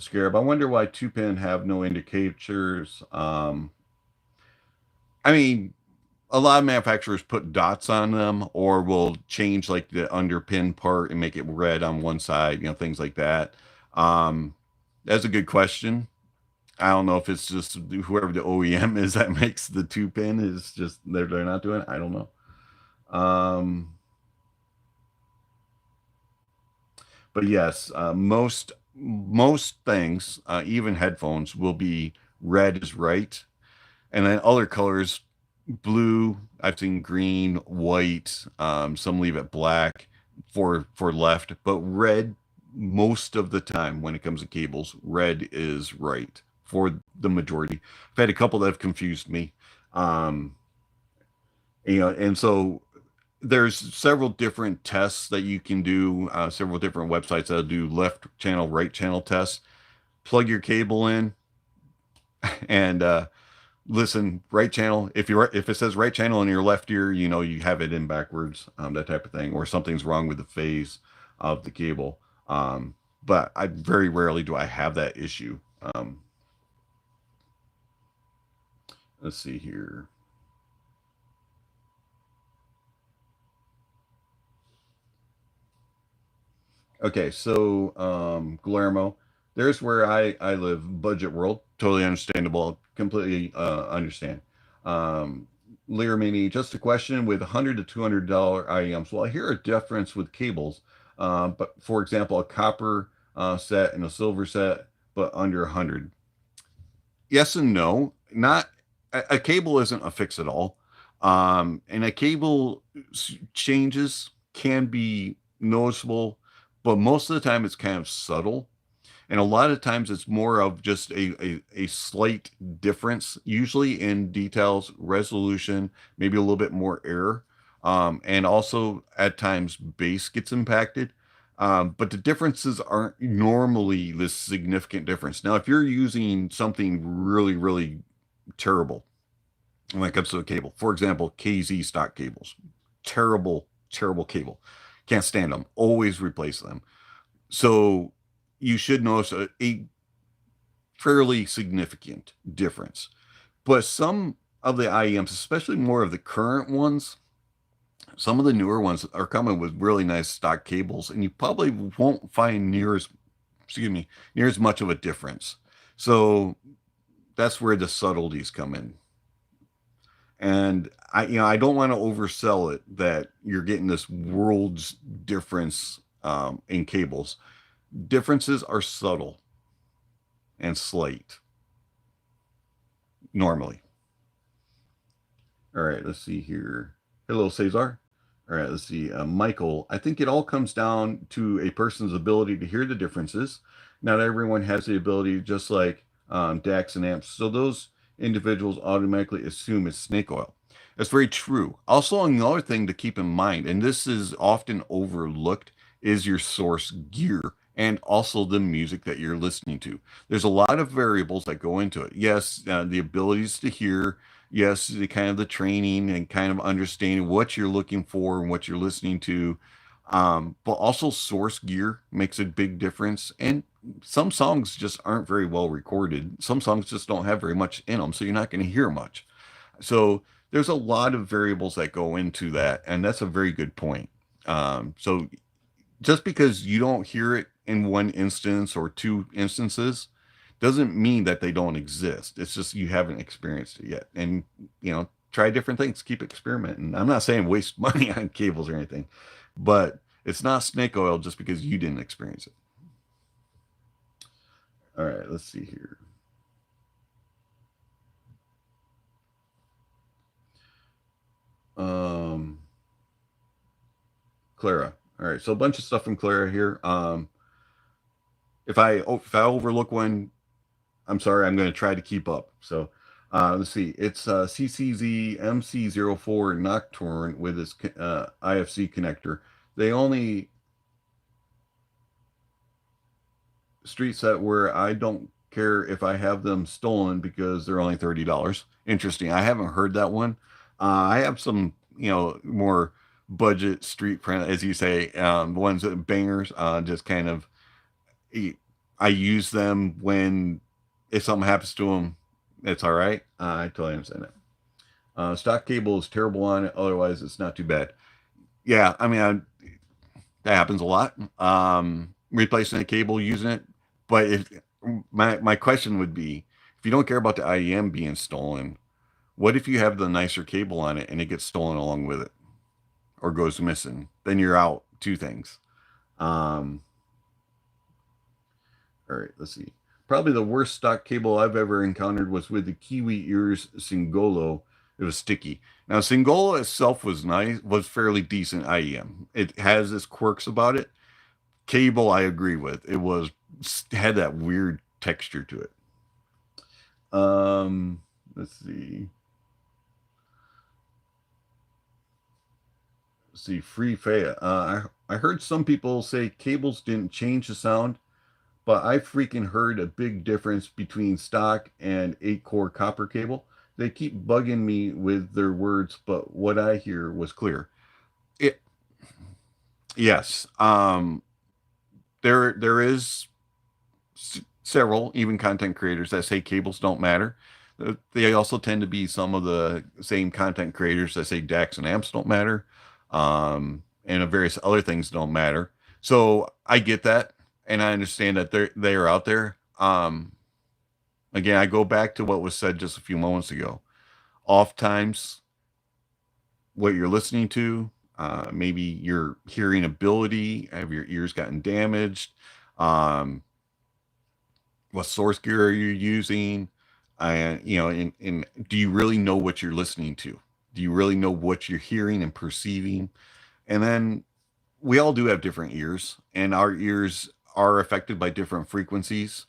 Scarab, I wonder why 2-pin have no indicators. I mean, a lot of manufacturers put dots on them or will change like the underpin part and make it red on one side, you know, things like that. That's a good question. I don't know if it's just whoever the OEM is that makes the 2-pin is just they're not doing it. I don't know. But yes, most things, even headphones, will be red is right, and then other colors, blue. I've seen green, white. Some leave it black for left, but red most of the time when it comes to cables, red is right for the majority. I've had a couple that have confused me. You know, and so there's several different tests that you can do, several different websites that'll do left channel, right channel tests. Plug your cable in, and listen, right channel. If it says right channel in your left ear, you know you have it in backwards, that type of thing, or something's wrong with the phase of the cable. But I very rarely do I have that issue. Let's see here. Okay, so Guillermo, there's where I live, budget world, totally understandable, completely understand. Um, Lear Mini, just a question with $100 to $200 IEMs. Well, I hear a difference with cables, but for example, a copper set and a silver set, but under 100. Yes and no. Not a cable isn't a fix at all, and a cable changes can be noticeable, but most of the time it's kind of subtle, and a lot of times it's more of just a slight difference, usually in details, resolution, maybe a little bit more error, and also at times bass gets impacted. But the differences aren't normally this significant difference. Now, if you're using something really, really terrible when it comes to a cable, for example, KZ stock cables, terrible, terrible cable, can't stand them, always replace them. So you should notice a fairly significant difference. But some of the IEMs, especially more of the current ones, some of the newer ones are coming with really nice stock cables, and you probably won't find near as much of a difference. So that's where the subtleties come in. And I don't want to oversell it that you're getting this world's difference in cables. Differences are subtle and slight normally. All right, let's see here. Hello, Cesar. All right, let's see. Michael, I think it all comes down to a person's ability to hear the differences. Not everyone has the ability, just like DACs and amps. So those individuals automatically assume it's snake oil. That's very true. Also, another thing to keep in mind, and this is often overlooked, is your source gear and also the music that you're listening to. There's a lot of variables that go into it. Yes, the abilities to hear, yes, the kind of the training and kind of understanding what you're looking for and what you're listening to. But also source gear makes a big difference. And some songs just aren't very well recorded. Some songs just don't have very much in them, so you're not going to hear much. So there's a lot of variables that go into that, and that's a very good point. So just because you don't hear it in one instance or two instances doesn't mean that they don't exist. It's just you haven't experienced it yet. And, try different things, keep experimenting. I'm not saying waste money on cables or anything, but it's not snake oil just because you didn't experience it. All right, let's see here. Clara. All right, so a bunch of stuff from Clara here. If I overlook one, I'm sorry. I'm going to try to keep up. So let's see. It's CCZ MC04 Nocturne with its IFC connector. They only street set where I don't care if I have them stolen because they're only $30. Interesting. I haven't heard that one. I have some, more budget street print, as you say, ones that bangers, just kind of, I use them when, if something happens to them, it's all right. I totally understand that. Stock cable is terrible on it. Otherwise, it's not too bad. Yeah, I mean, that happens a lot. Replacing a cable, using it. But if my question would be, if you don't care about the IEM being stolen, what if you have the nicer cable on it and it gets stolen along with it or goes missing? Then you're out two things. All right, let's see. Probably the worst stock cable I've ever encountered was with the Kiwi Ears Singolo. It was sticky. Now, Singolo itself was fairly decent IEM. It has its quirks about it. Cable, I agree with. It had that weird texture to it. Let's see. Free Faya. I heard some people say cables didn't change the sound, but I freaking heard a big difference between stock and 8-core copper cable. they keep bugging me with their words, but what I hear was clear. It, yes. There is several even content creators that say cables don't matter. They also tend to be some of the same content creators that say DACs and amps don't matter, and various other things don't matter. So I get that, and I understand that they're out there. Again, I go back to what was said just a few moments ago. Oftentimes, what you're listening to, maybe your hearing ability, have your ears gotten damaged? What source gear are you using? And do you really know what you're listening to? Do you really know what you're hearing and perceiving? And then we all do have different ears, and our ears are affected by different frequencies,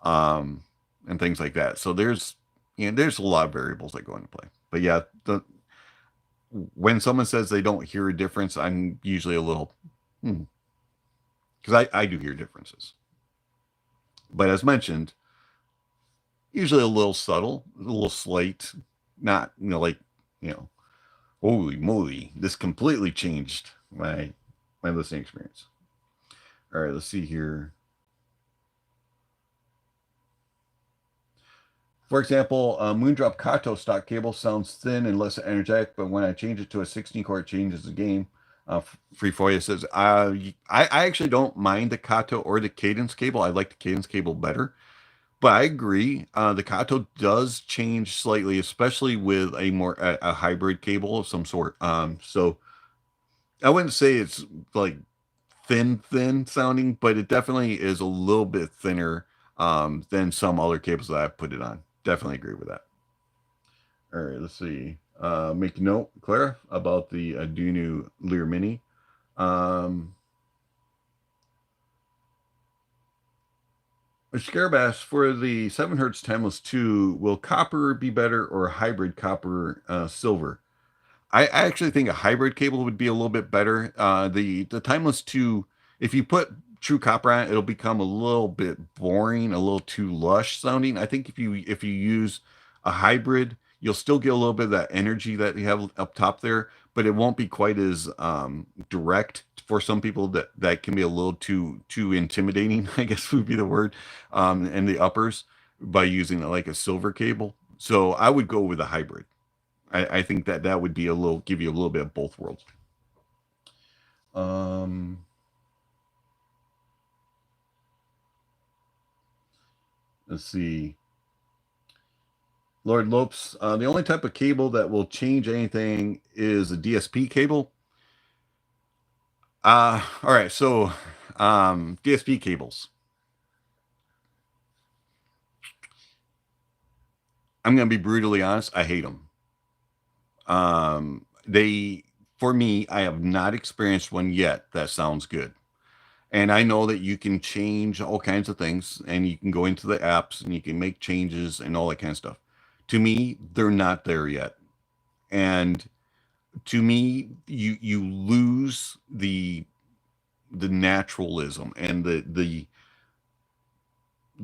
and things like that. So there's a lot of variables that go into play. But yeah, when someone says they don't hear a difference, I'm usually a little, because I do hear differences. But as mentioned, usually a little subtle, a little slight, not, holy moly, this completely changed my listening experience. All right, let's see here. For example, Moondrop Kato stock cable sounds thin and less energetic, but when I change it to a 16 core, it changes the game. Free Foya says, I actually don't mind the Kato or the Cadence cable. I like the Cadence cable better. But I agree. The Kato does change slightly, especially with a hybrid cable of some sort. So I wouldn't say it's like thin sounding, but it definitely is a little bit thinner than some other cables that I've put it on. Definitely agree with that. All right, let's see. Make note, Clara, about the Dunu Lear Mini. Scarabass, for the 7 hertz timeless 2, will copper be better or hybrid copper silver? I actually think a hybrid cable would be a little bit better. The timeless 2, if you put true copper on it, it'll become a little bit boring, a little too lush sounding. I think if you use a hybrid, you'll still get a little bit of that energy that you have up top there, but it won't be quite as direct. For some people, that can be a little too intimidating, I guess would be the word, and the uppers, by using like a silver cable. So I would go with a hybrid. I think that would be give you a little bit of both worlds. Let's see. Lord Lopes, the only type of cable that will change anything is a DSP cable. All right, so DSP cables. I'm going to be brutally honest. I hate them. For me, I have not experienced one yet that sounds good. And I know that you can change all kinds of things, and you can go into the apps and you can make changes and all that kind of stuff. To me, they're not there yet. And to me, you lose the naturalism and the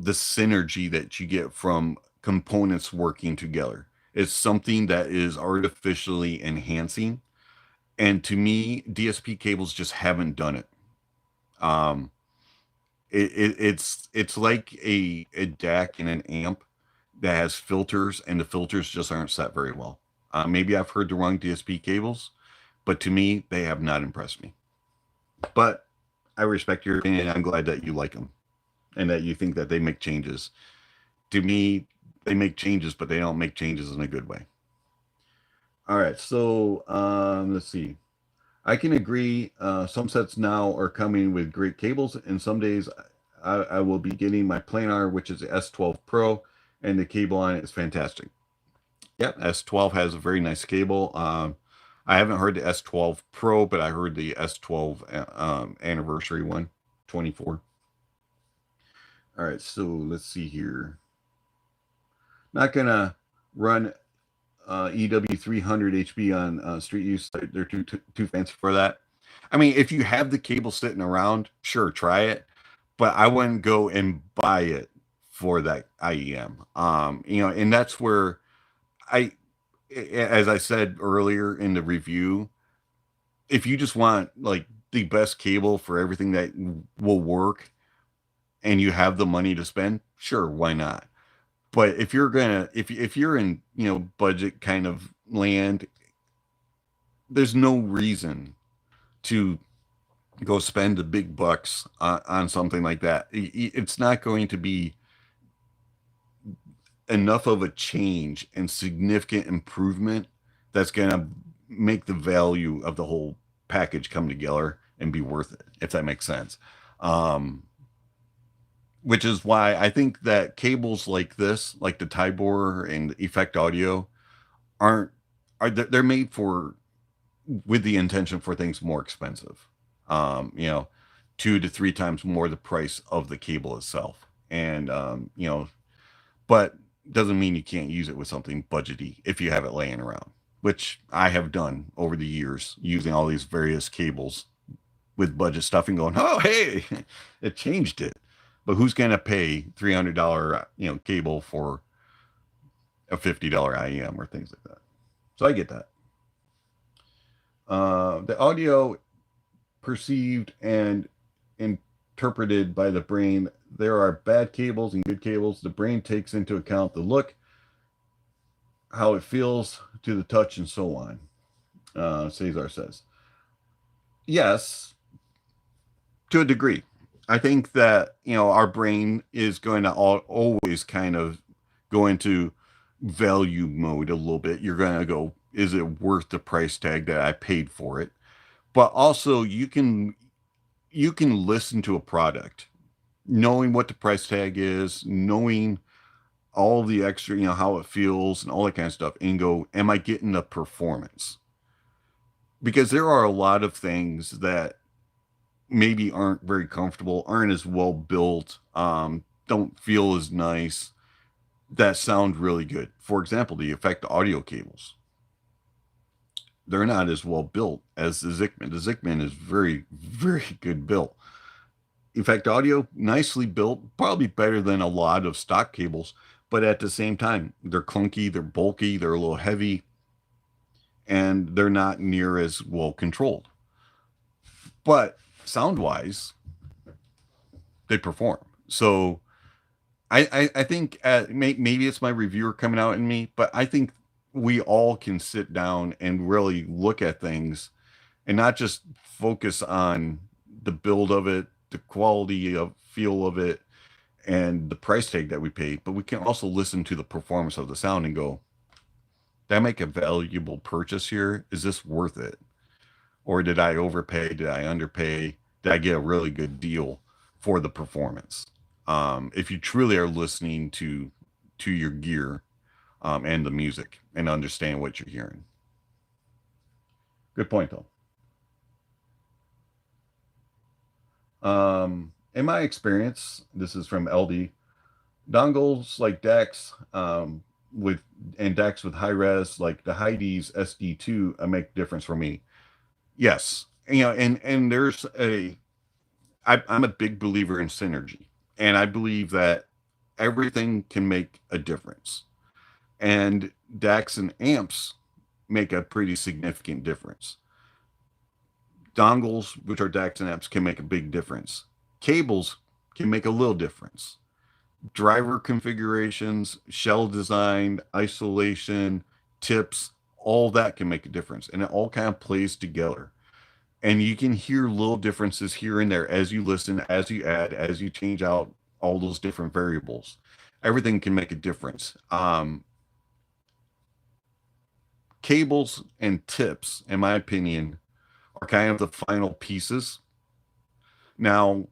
synergy that you get from components working together. It's something that is artificially enhancing, and to me, DSP cables just haven't done it. It's like a DAC and an amp that has filters, and the filters just aren't set very well. Maybe I've heard the wrong DSP cables, but to me, they have not impressed me. But I respect your opinion. I'm glad that you like them and that you think that they make changes. To me, they make changes, but they don't make changes in a good way. All right, so let's see. I can agree. Some sets now are coming with great cables, and some days I will be getting my planar, which is the S12 Pro, and the cable on it is fantastic. Yep, S12 has a very nice cable. I haven't heard the S12 Pro, but I heard the S12 anniversary one, 24. All right, so let's see here. Not gonna run EW300 HB on street use. They're too fancy for that. I mean, if you have the cable sitting around, sure, try it, but I wouldn't go and buy it for that IEM. And that's where I, as I said earlier in the review, if you just want like the best cable for everything that will work and you have the money to spend, sure, why not? But if you're gonna, if you're in, budget kind of land, there's no reason to go spend the big bucks on something like that. It's not going to be enough of a change and significant improvement that's going to make the value of the whole package come together and be worth it, if that makes sense. Which is why I think that cables like this, like the Tybore and Effect Audio, aren't are they're made for with the intention for things more expensive. Um, you know, 2 to 3 times more the price of the cable itself, and but doesn't mean you can't use it with something budgety if you have it laying around, which I have done over the years using all these various cables with budget stuff and going, oh hey, it changed it. But who's going to pay $300 cable for a $50 IEM or things like that? So I get that. The audio perceived and interpreted by the brain. There are bad cables and good cables. The brain takes into account the look, how it feels to the touch, and so on. Cesar says, yes, to a degree. I think that, our brain is going to always kind of go into value mode a little bit. You're going to go, is it worth the price tag that I paid for it? But also you can listen to a product knowing what the price tag is, knowing all the extra, how it feels and all that kind of stuff, and go, am I getting the performance? Because there are a lot of things that maybe aren't very comfortable, aren't as well built, don't feel as nice, that sound really good. For example, the Effect Audio cables. They're not as well built as the Zikman. The Zikman is very, very good built. Effect Audio, nicely built, probably better than a lot of stock cables, but at the same time, they're clunky, they're bulky, they're a little heavy, and they're not near as well controlled. But sound-wise, they perform. So I think maybe it's my reviewer coming out in me, but I think we all can sit down and really look at things and not just focus on the build of it, the quality of feel of it, and the price tag that we paid, but we can also listen to the performance of the sound and go, did I make a valuable purchase here? Is this worth it? Or did I overpay? Did I underpay? Did I get a really good deal for the performance? If you truly are listening to your gear, and the music and understand what you're hearing. Good point, though. In my experience, this is from LD, dongles like DACs with DACs with high res, like the Heidi's SD2, make difference for me. Yes, and there's I'm a big believer in synergy, and I believe that everything can make a difference. And DACs and amps make a pretty significant difference. Dongles, which are DACs and amps, can make a big difference. Cables can make a little difference. Driver configurations, shell design, isolation, tips, all that can make a difference. And it all kind of plays together. And you can hear little differences here and there as you listen, as you add, as you change out all those different variables. Everything can make a difference. Cables and tips, in my opinion, are kind of the final pieces. Now,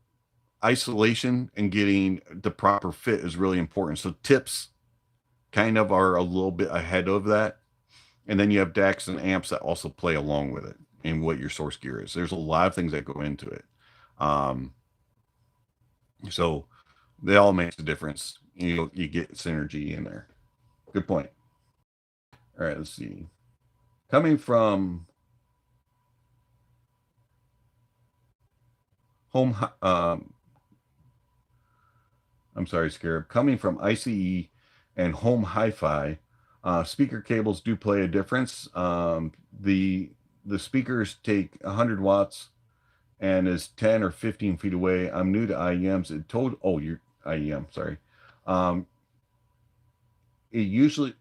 isolation and getting the proper fit is really important. So tips kind of are a little bit ahead of that. And then you have DACs and amps that also play along with it and what your source gear is. There's a lot of things that go into it. So they all make a difference. You get synergy in there. Good point. All right, let's see. Coming from home, I'm sorry, Scarab. Coming from ICE and home hi-fi, Speaker cables do play a difference. The speakers take 100 watts and is 10 or 15 feet away. I'm new to IEMs. It told, oh, you're IEM, sorry. It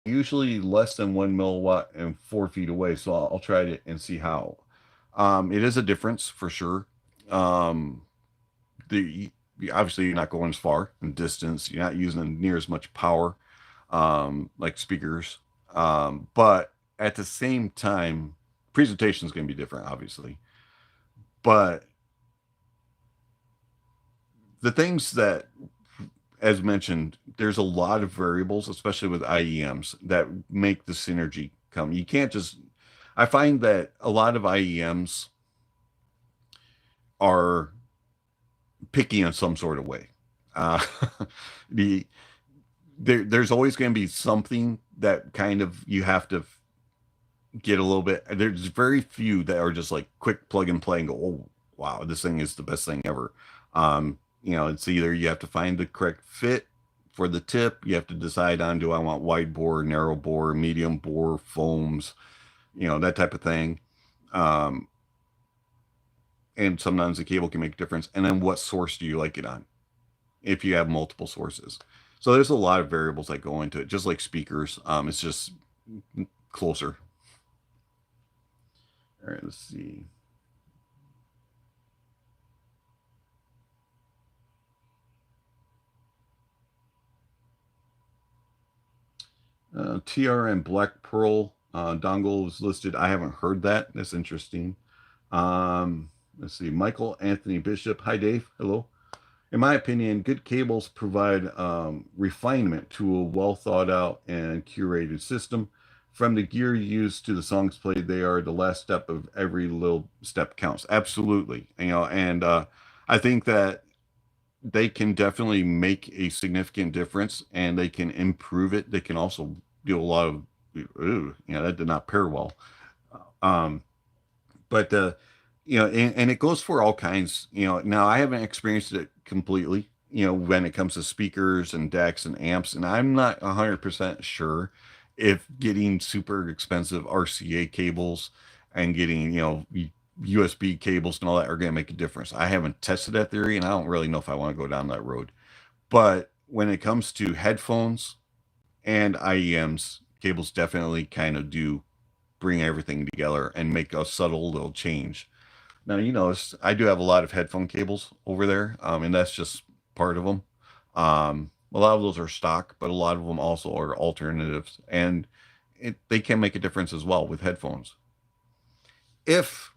usually less than 1 milliwatt and 4 feet away. So I'll try it and see how. It is a difference for sure. The Obviously you're not going as far in distance. You're not using near as much power like speakers. But at the same time, presentation is going to be different, obviously. But the things that, as mentioned, there's a lot of variables, especially with IEMs, that make the synergy come. You can't just, I find that a lot of IEMs are picky in some sort of way. The there's always going to be something that kind of you have to get a little bit. There's very few that are just like quick plug and play and go, oh wow, this thing is the best thing ever. It's either you have to find the correct fit for the tip. You have to decide on, do I want wide bore, narrow bore, medium bore, foams, that type of thing. And sometimes the cable can make a difference. And then what source do you like it on? If you have multiple sources. So there's a lot of variables that go into it, just like speakers. It's just closer. All right, let's see. TRN Black Pearl dongle was listed. I haven't heard that. That's interesting. Let's see. Michael Anthony Bishop. Hi, Dave. Hello. In my opinion, good cables provide refinement to a well thought out and curated system. From the gear used to the songs played, they are the last step of every little step counts. Absolutely. And I think that they can definitely make a significant difference and they can improve it. They can also do a lot of, that did not pair well. But and it goes for all kinds. Now I haven't experienced it completely, when it comes to speakers and decks and amps, and I'm not 100% sure if getting super expensive RCA cables and getting, USB cables and all that are going to make a difference. I haven't tested that theory, and I don't really know if I want to go down that road. But when it comes to headphones and IEMs, cables definitely kind of do bring everything together and make a subtle little change. Now, I do have a lot of headphone cables over there, and that's just part of them. A lot of those are stock, but a lot of them also are alternatives, and they can make a difference as well with headphones. If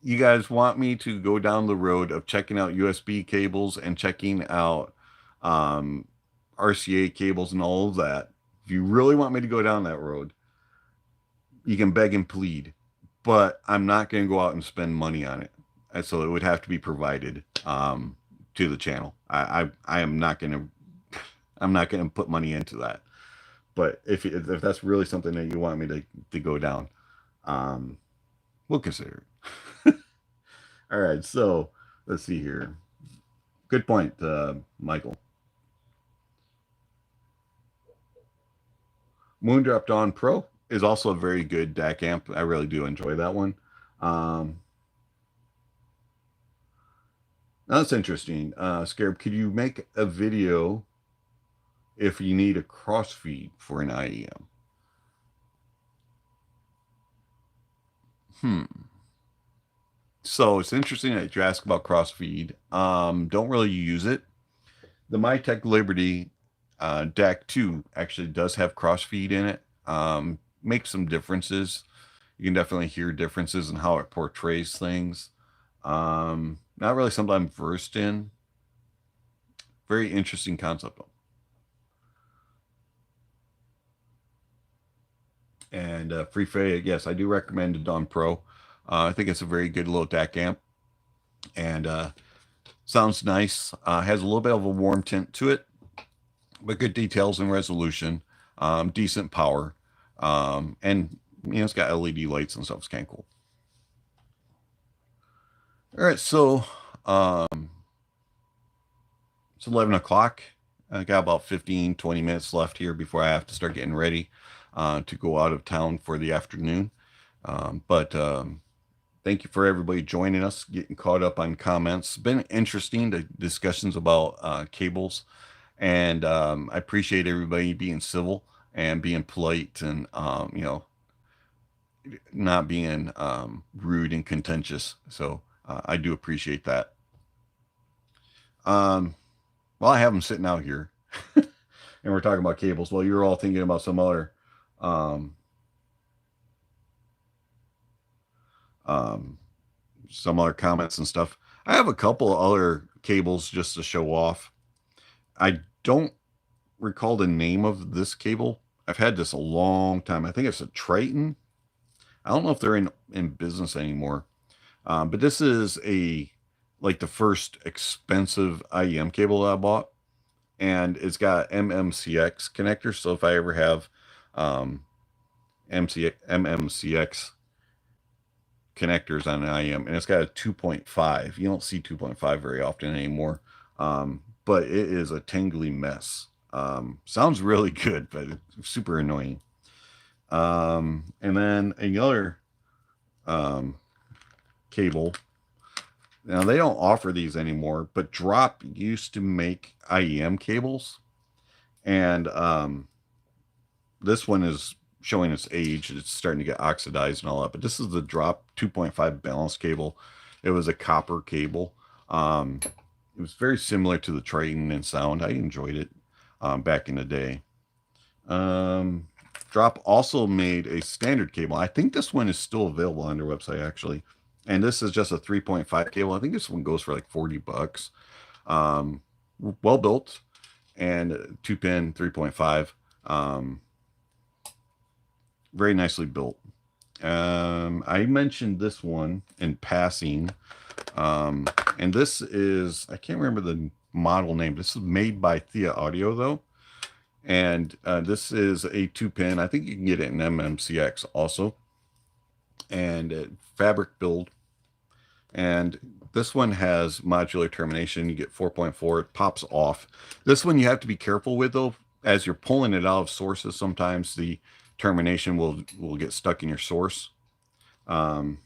you guys want me to go down the road of checking out USB cables and checking out RCA cables and all of that, if you really want me to go down that road, you can beg and plead, but I'm not going to go out and spend money on it. And so it would have to be provided to the channel. I am not going to put money into that. But if that's really something that you want me to go down, we'll consider it. All right, so let's see here. Good point, Michael. Moondrop Dawn Pro is also a very good DAC amp. I really do enjoy that one. That's interesting. Scarab, could you make a video if you need a crossfeed for an IEM? So it's interesting that you ask about crossfeed. Don't really use it. The MyTech Liberty DAC 2 actually does have crossfeed in it. Makes some differences. You can definitely hear differences in how it portrays things. Not really something I'm versed in. Very interesting concept though. And Free Fay, yes, I do recommend the Dawn Pro. I think it's a very good little DAC amp, and sounds nice. Has a little bit of a warm tint to it, but good details and resolution. Decent power, and it's got LED lights and stuff. It's kind of cool. All right, so it's 11 o'clock. I got about 15-20 minutes left here before I have to start getting ready to go out of town for the afternoon. Thank you for everybody joining us, getting caught up on comments. It's been interesting, the discussions about cables, and I appreciate everybody being civil and being polite, and you know, not being rude and contentious. So I do appreciate that. Well, I have them sitting out here, and we're talking about cables. Well, you're all thinking about some other comments and stuff. I have a couple other cables just to show off. I don't recall the name of this cable. I've had this a long time. I think it's a Triton. I don't know if they're in business anymore. But this is like the first expensive IEM cable that I bought. And it's got MMCX connectors. So if I ever have MMCX connectors on an IEM, and it's got a 2.5. You don't see 2.5 very often anymore. But it is a tangly mess. Sounds really good, but it's super annoying. And then another cable. Now they don't offer these anymore, but Drop used to make IEM cables, and this one is showing its age. It's starting to get oxidized and all that. But this is the Drop 2.5 balance cable. It was a copper cable. It was very similar to the Triton in sound. I enjoyed it back in the day. Drop also made a standard cable. I think this one is still available on their website, actually. And this is just a 3.5 cable. I think this one goes for like $40. Well built, and 2-pin 3.5. Very nicely built. I mentioned this one in passing. And this is, I can't remember the model name. This is made by Thea Audio, though. And this is a 2-pin. I think you can get it in MMCX also. And fabric build. And this one has modular termination. You get 4.4. It pops off. This one you have to be careful with, though. As you're pulling it out of sources, sometimes the termination will get stuck in your source. There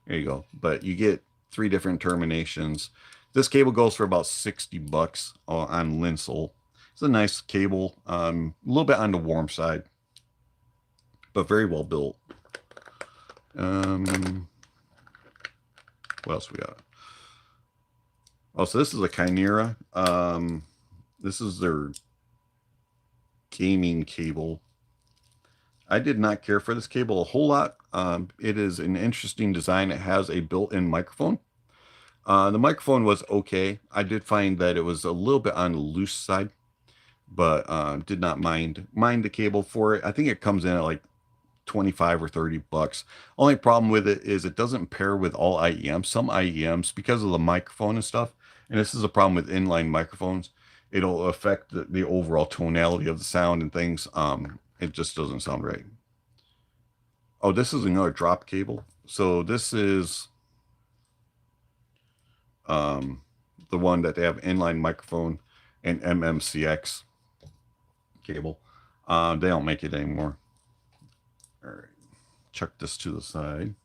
you go. But you get 3 different terminations. This cable goes for about $60 on Linsel. It's a nice cable, a little bit on the warm side, but very well built. What else we got? Oh, so this is a Chimera. This is their gaming cable. I did not care for this cable a whole lot. It is an interesting design. It has a built-in microphone. The microphone was okay. I did find that it was a little bit on the loose side, but did not mind the cable for it. I think it comes in at like $25 or $30. Only problem with it is it doesn't pair with all IEMs. Some IEMs, because of the microphone and stuff, and this is a problem with inline microphones, it'll affect the overall tonality of the sound and things. It just doesn't sound right. Oh, this is another Drop cable. So this is the one that they have inline microphone and MMCX cable. They don't make it anymore. All right, chuck this to the side.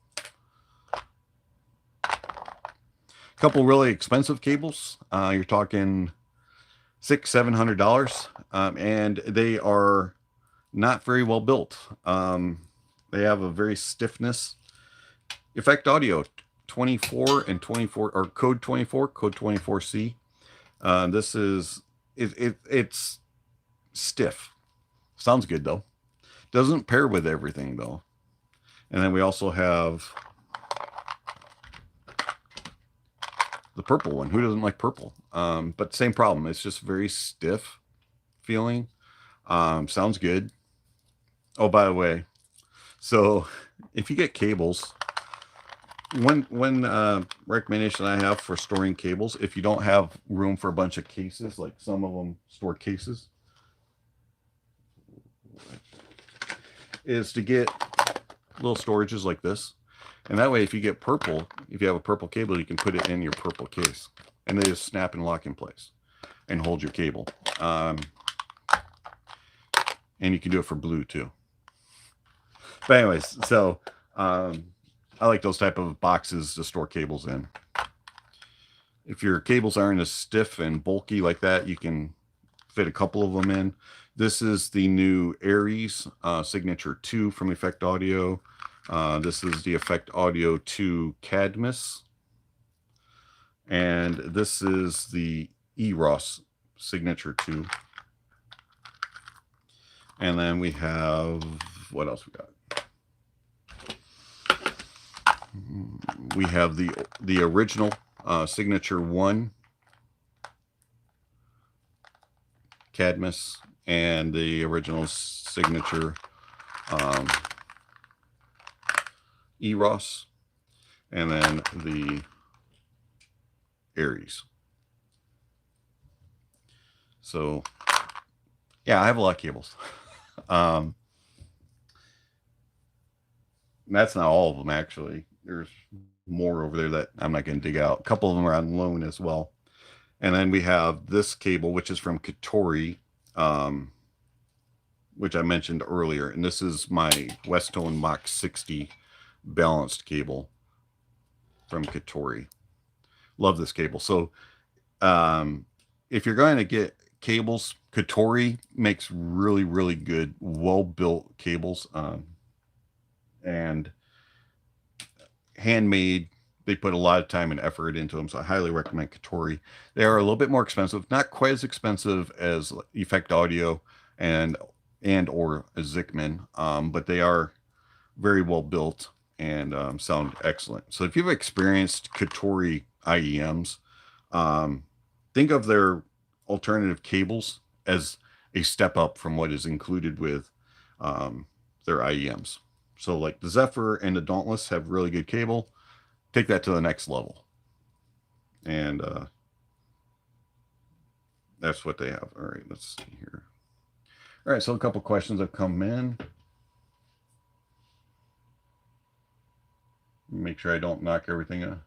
A couple really expensive cables. You're talking $600-700, and they are not very well built. They have a very stiffness. Effect Audio 24 and 24, or code 24, code 24C. This is it's stiff. Sounds good though. Doesn't pair with everything though. And then we also have the purple one. Who doesn't like purple? But same problem. It's just very stiff feeling. Sounds good. Oh, by the way, so if you get cables, one recommendation I have for storing cables, if you don't have room for a bunch of cases, like some of them store cases, is to get little storages like this. And that way, if you get purple, if you have a purple cable, you can put it in your purple case. and they just snap and lock in place and hold your cable. And you can do it for blue too. But anyways, so I like those type of boxes to store cables in. If your cables aren't as stiff and bulky like that, you can fit a couple of them in. This is the new Aries Signature 2 from Effect Audio. This is the Effect Audio 2 Cadmus. And this is the Eros Signature 2. And then we have, what else we got? We have the original Signature 1 Cadmus and the original Signature Eros, and then the Aries. So yeah, I have a lot of cables. That's not all of them, actually. There's more over there that I'm not going to dig out. A couple of them are on loan as well. And then we have this cable, which is from Katori, which I mentioned earlier. And this is my Westone Mach 60 balanced cable from Katori. Love this cable. So if you're going to get cables, Katori makes really, really good, well-built cables. And handmade. They put a lot of time and effort into them, so I highly recommend Katori. They are a little bit more expensive, not quite as expensive as Effect Audio and or Zikman, but they are very well built and sound excellent. So if you've experienced Katori IEMs, think of their alternative cables as a step up from what is included with their IEMs. So like the Zephyr and the Dauntless have really good cable. Take that to the next level. And that's what they have. All right, let's see here. All right, so a couple questions have come in. Make sure I don't knock everything out.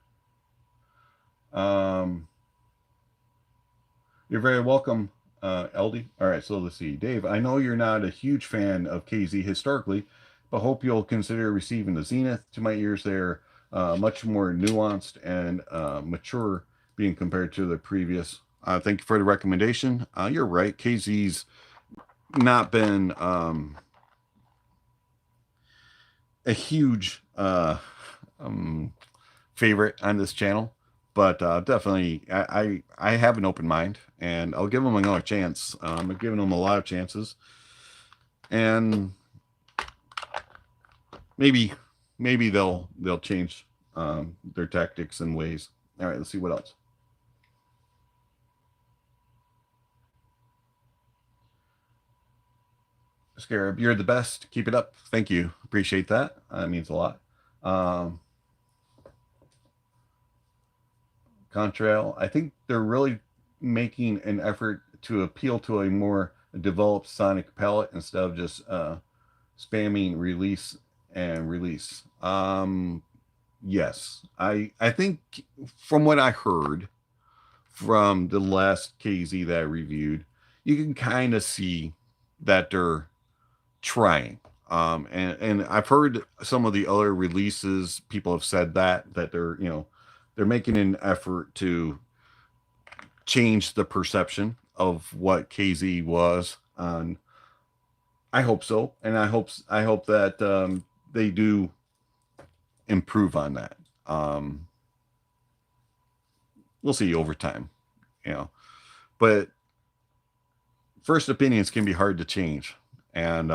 You're very welcome, LD. All right, so let's see. Dave, I know you're not a huge fan of KZ historically, but hope you'll consider receiving the Zenith. To my ears, they're much more nuanced and mature being compared to the previous. Thank you for the recommendation. You're right. KZ's not been a huge favorite on this channel, but definitely I have an open mind and I'll give them another chance. I've given them a lot of chances, and maybe they'll change their tactics and ways. All right, let's see what else. Scarab, you're the best. Keep it up. Thank you. Appreciate that. That means a lot. Contrail, I think they're really making an effort to appeal to a more developed sonic palette instead of just spamming release and release. Yes, I think from what I heard from the last KZ that I reviewed, you can kind of see that they're trying. And I've heard some of the other releases, people have said that they're, they're making an effort to change the perception of what KZ was. I hope so, and I hope that they do improve on that. We'll see over time, but first opinions can be hard to change, and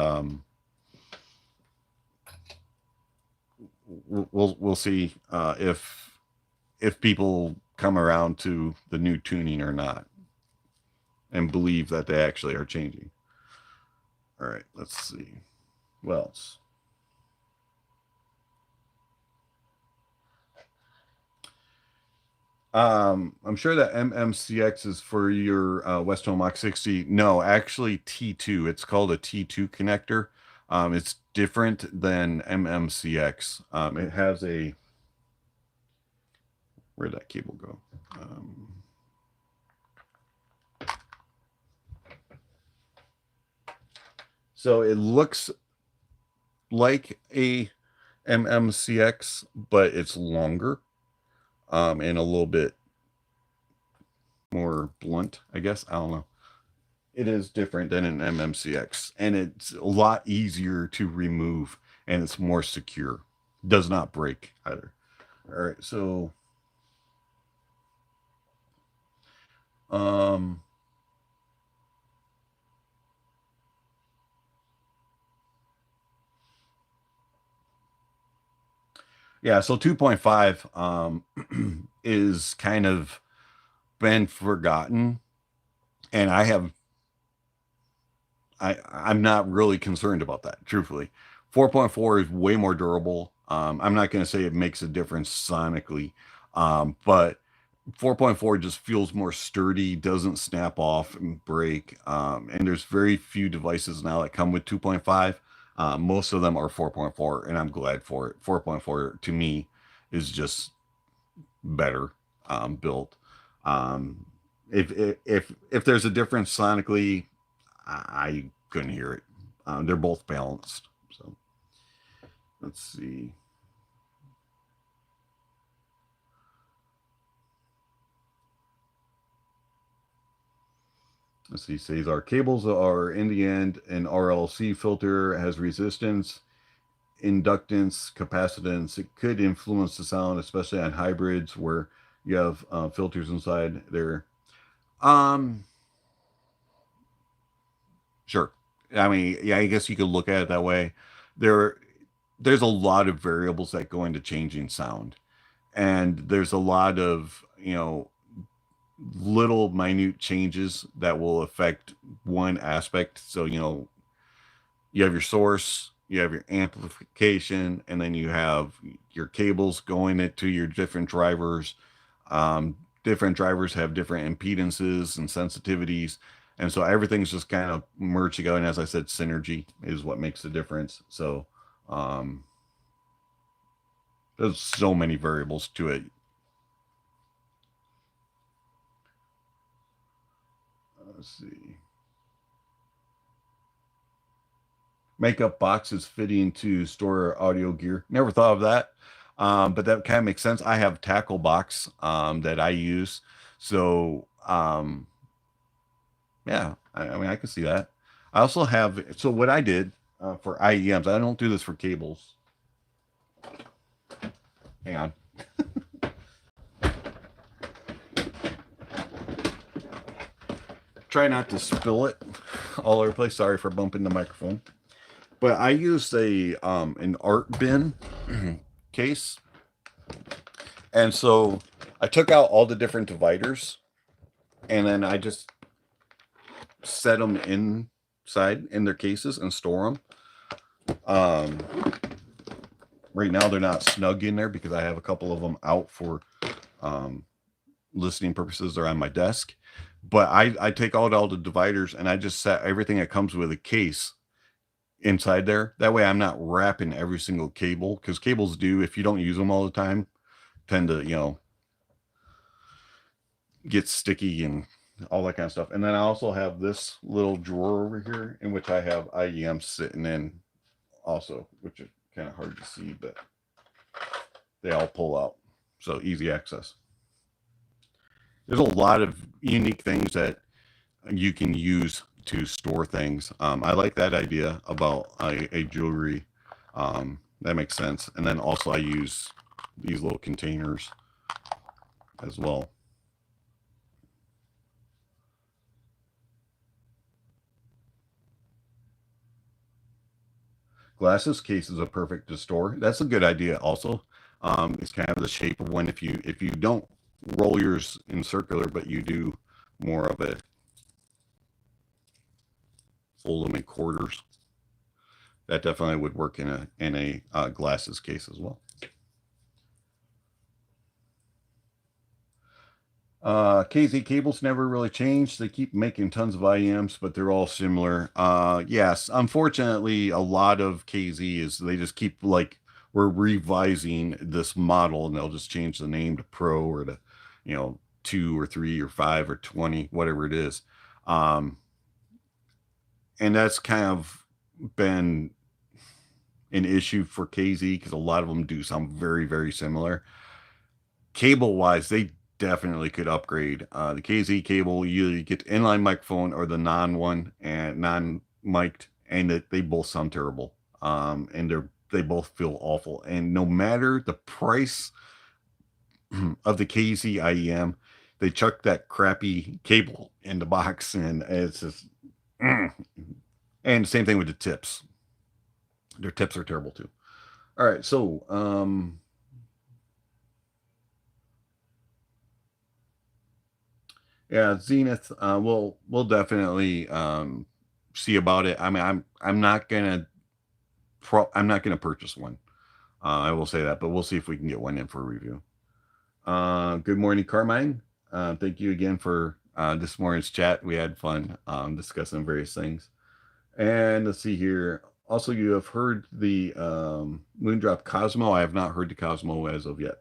we'll see if people come around to the new tuning or not and believe that they actually are changing. All right, let's see. What else? I'm sure that MMCX is for your Westone Mach 60. No, actually T2. It's called a T2 connector. It's different than MMCX. It has a... Where'd that cable go? So it looks like a MMCX, but it's longer, and a little bit more blunt, I guess. I don't know. It is different than an MMCX, and it's a lot easier to remove, and it's more secure. Does not break either. All right, so um yeah, so 2.5 is kind of been forgotten, and I'm not really concerned about that, truthfully. 4.4 is way more durable. I'm not going to say it makes a difference sonically, but 4.4 just feels more sturdy, doesn't snap off and break. And there's very few devices now that come with 2.5. Most of them are 4.4, and I'm glad for it. 4.4 to me is just better built. Um, if there's a difference sonically, I couldn't hear it. They're both balanced. So let's see. Let's see. Says our cables are in the end an RLC filter has resistance, inductance, capacitance. It could influence the sound, especially on hybrids where you have filters inside there. Sure. I mean, yeah, I guess you could look at it that way. There, there's a lot of variables that go into changing sound, and there's a lot of little minute changes that will affect one aspect. So you have your source, you have your amplification, and then you have your cables going into your different drivers. Different drivers have different impedances and sensitivities, and so everything's just kind of merged together. And as I said, synergy is what makes the difference. So um, there's so many variables to it. Let's see. Makeup boxes fitting to store audio gear. Never thought of that, but that kind of makes sense. I have tackle box that I use, so yeah, I mean I can see that. I also have. So what I did for IEMs, I don't do this for cables. Hang on. Try not to spill it all over the place. Sorry for bumping the microphone. But I used a an art bin case, and so I took out all the different dividers, and then I just set them inside in their cases and store them. Right now they're not snug in there because I have a couple of them out for listening purposes. They're on my desk, but I take out all the dividers and I just set everything that comes with a case inside there. That way I'm not wrapping every single cable, because cables do, if you don't use them all the time, tend to get sticky and all that kind of stuff. And then I also have this little drawer over here in which I have IEM sitting in also, which is kind of hard to see, but they all pull out, so easy access. There's a lot of unique things that you can use to store things. I like that idea about a jewelry. That makes sense. And then also I use these little containers as well. Glasses cases are perfect to store. That's a good idea also. It's kind of the shape of one. If you don't roll yours in circular, but you do more of it, fold them in quarters, that definitely would work in a glasses case as well. KZ cables never really changed. They keep making tons of IEMs, but they're all similar. Yes, unfortunately, a lot of KZ is they just keep like we're revising this model, and they'll just change the name to Pro or to 2 or 3 or 5 or 20, whatever it is. And that's kind of been an issue for KZ because a lot of them do sound very, very similar. Cable wise, they definitely could upgrade. The KZ cable, you get the inline microphone or the non one and non mic'd, and they both sound terrible. And they both feel awful. And no matter the price of the KZ IEM, they chuck that crappy cable in the box, and it's just. And same thing with the tips. Their tips are terrible too. All right, so yeah, Zenith. We'll definitely see about it. I mean, I'm not gonna purchase one. I will say that, but we'll see if we can get one in for a review. Good morning, Carmine. Thank you again for this morning's chat. We had fun discussing various things. And let's see here. Also, you have heard the Moondrop Cosmo. I have not heard the Cosmo as of yet.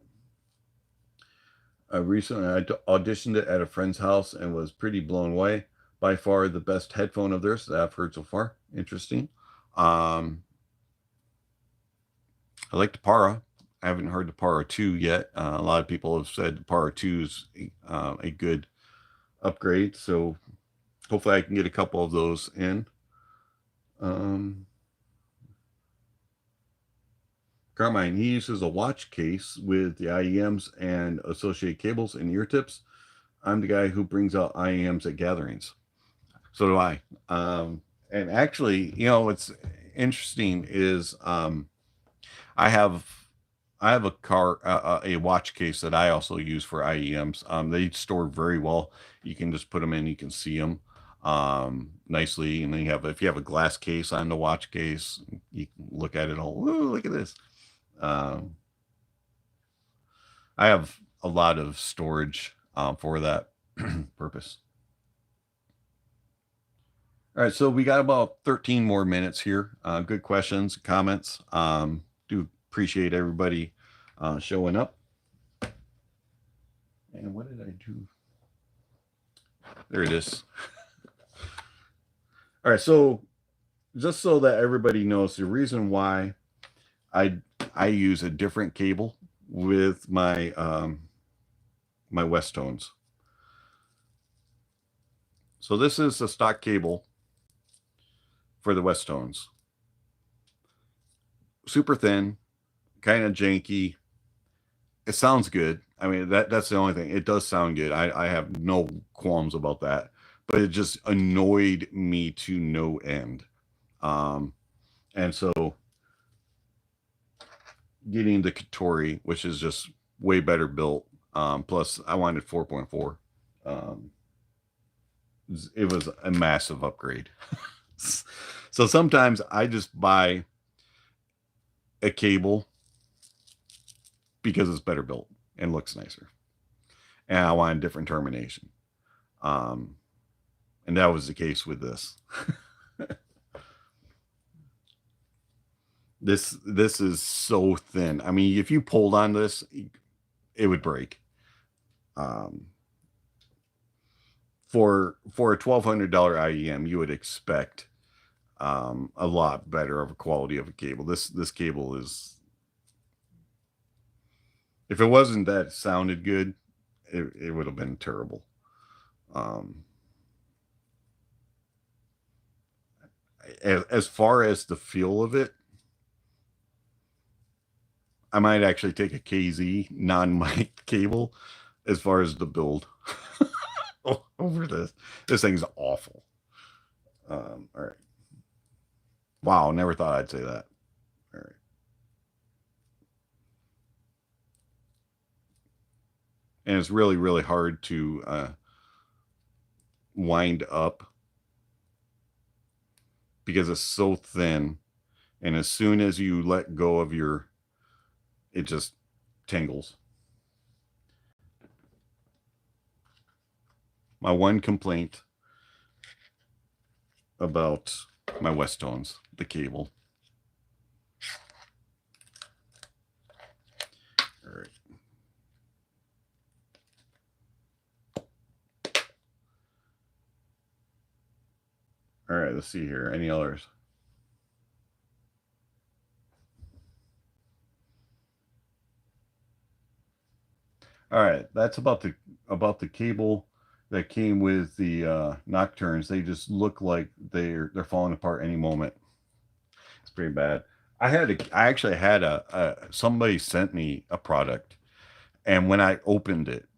Recently, I auditioned it at a friend's house and was pretty blown away. By far the best headphone of theirs that I've heard so far. Interesting. I like the Para. I haven't heard the Para 2 yet. A lot of people have said the Para 2 is a good upgrade. So hopefully I can get a couple of those in. Carmine, he uses a watch case with the IEMs and associated cables and ear tips. I'm the guy who brings out IEMs at gatherings. So do I. And actually, you know, what's interesting is I have a watch case that I also use for IEMs. They store very well. You can just put them in, you can see them nicely. And then if you have a glass case on the watch case, you can look at it all. Ooh, look at this. I have a lot of storage for that purpose. All right, so we got about 13 more minutes here. Good questions, comments. Do appreciate everybody showing up. And what did I do? There it is. All right, so just so that everybody knows, the reason why I use a different cable with my my Westones. So this is the stock cable for the Westones. Super thin, kind of janky. It sounds good. I mean, that's the only thing. It does sound good. I have no qualms about that. But it just annoyed me to no end. And so getting the Katori, which is just way better built. Plus, I wanted 4.4. It was a massive upgrade. So sometimes I just buy a cable because it's better built and looks nicer. And I want a different termination. And that was the case with this. This is so thin. I mean, if you pulled on this, it would break. For a $1,200 IEM, you would expect a lot better of a quality of a cable. This cable is, if it wasn't that it sounded good, it would have been terrible. As far as the feel of it, I might actually take a KZ non-mic cable as far as the build over this. This thing's awful. All right. Wow, never thought I'd say that. All right. And it's really, really hard to wind up because it's so thin. And as soon as you let go of it just tangles. My one complaint about my Westones, the cable. All right. All right, let's see here. Any others? All right, that's about the cable that came with the Nocturnes. They just look like they're falling apart any moment. It's pretty bad. I actually had somebody sent me a product, and when I opened it,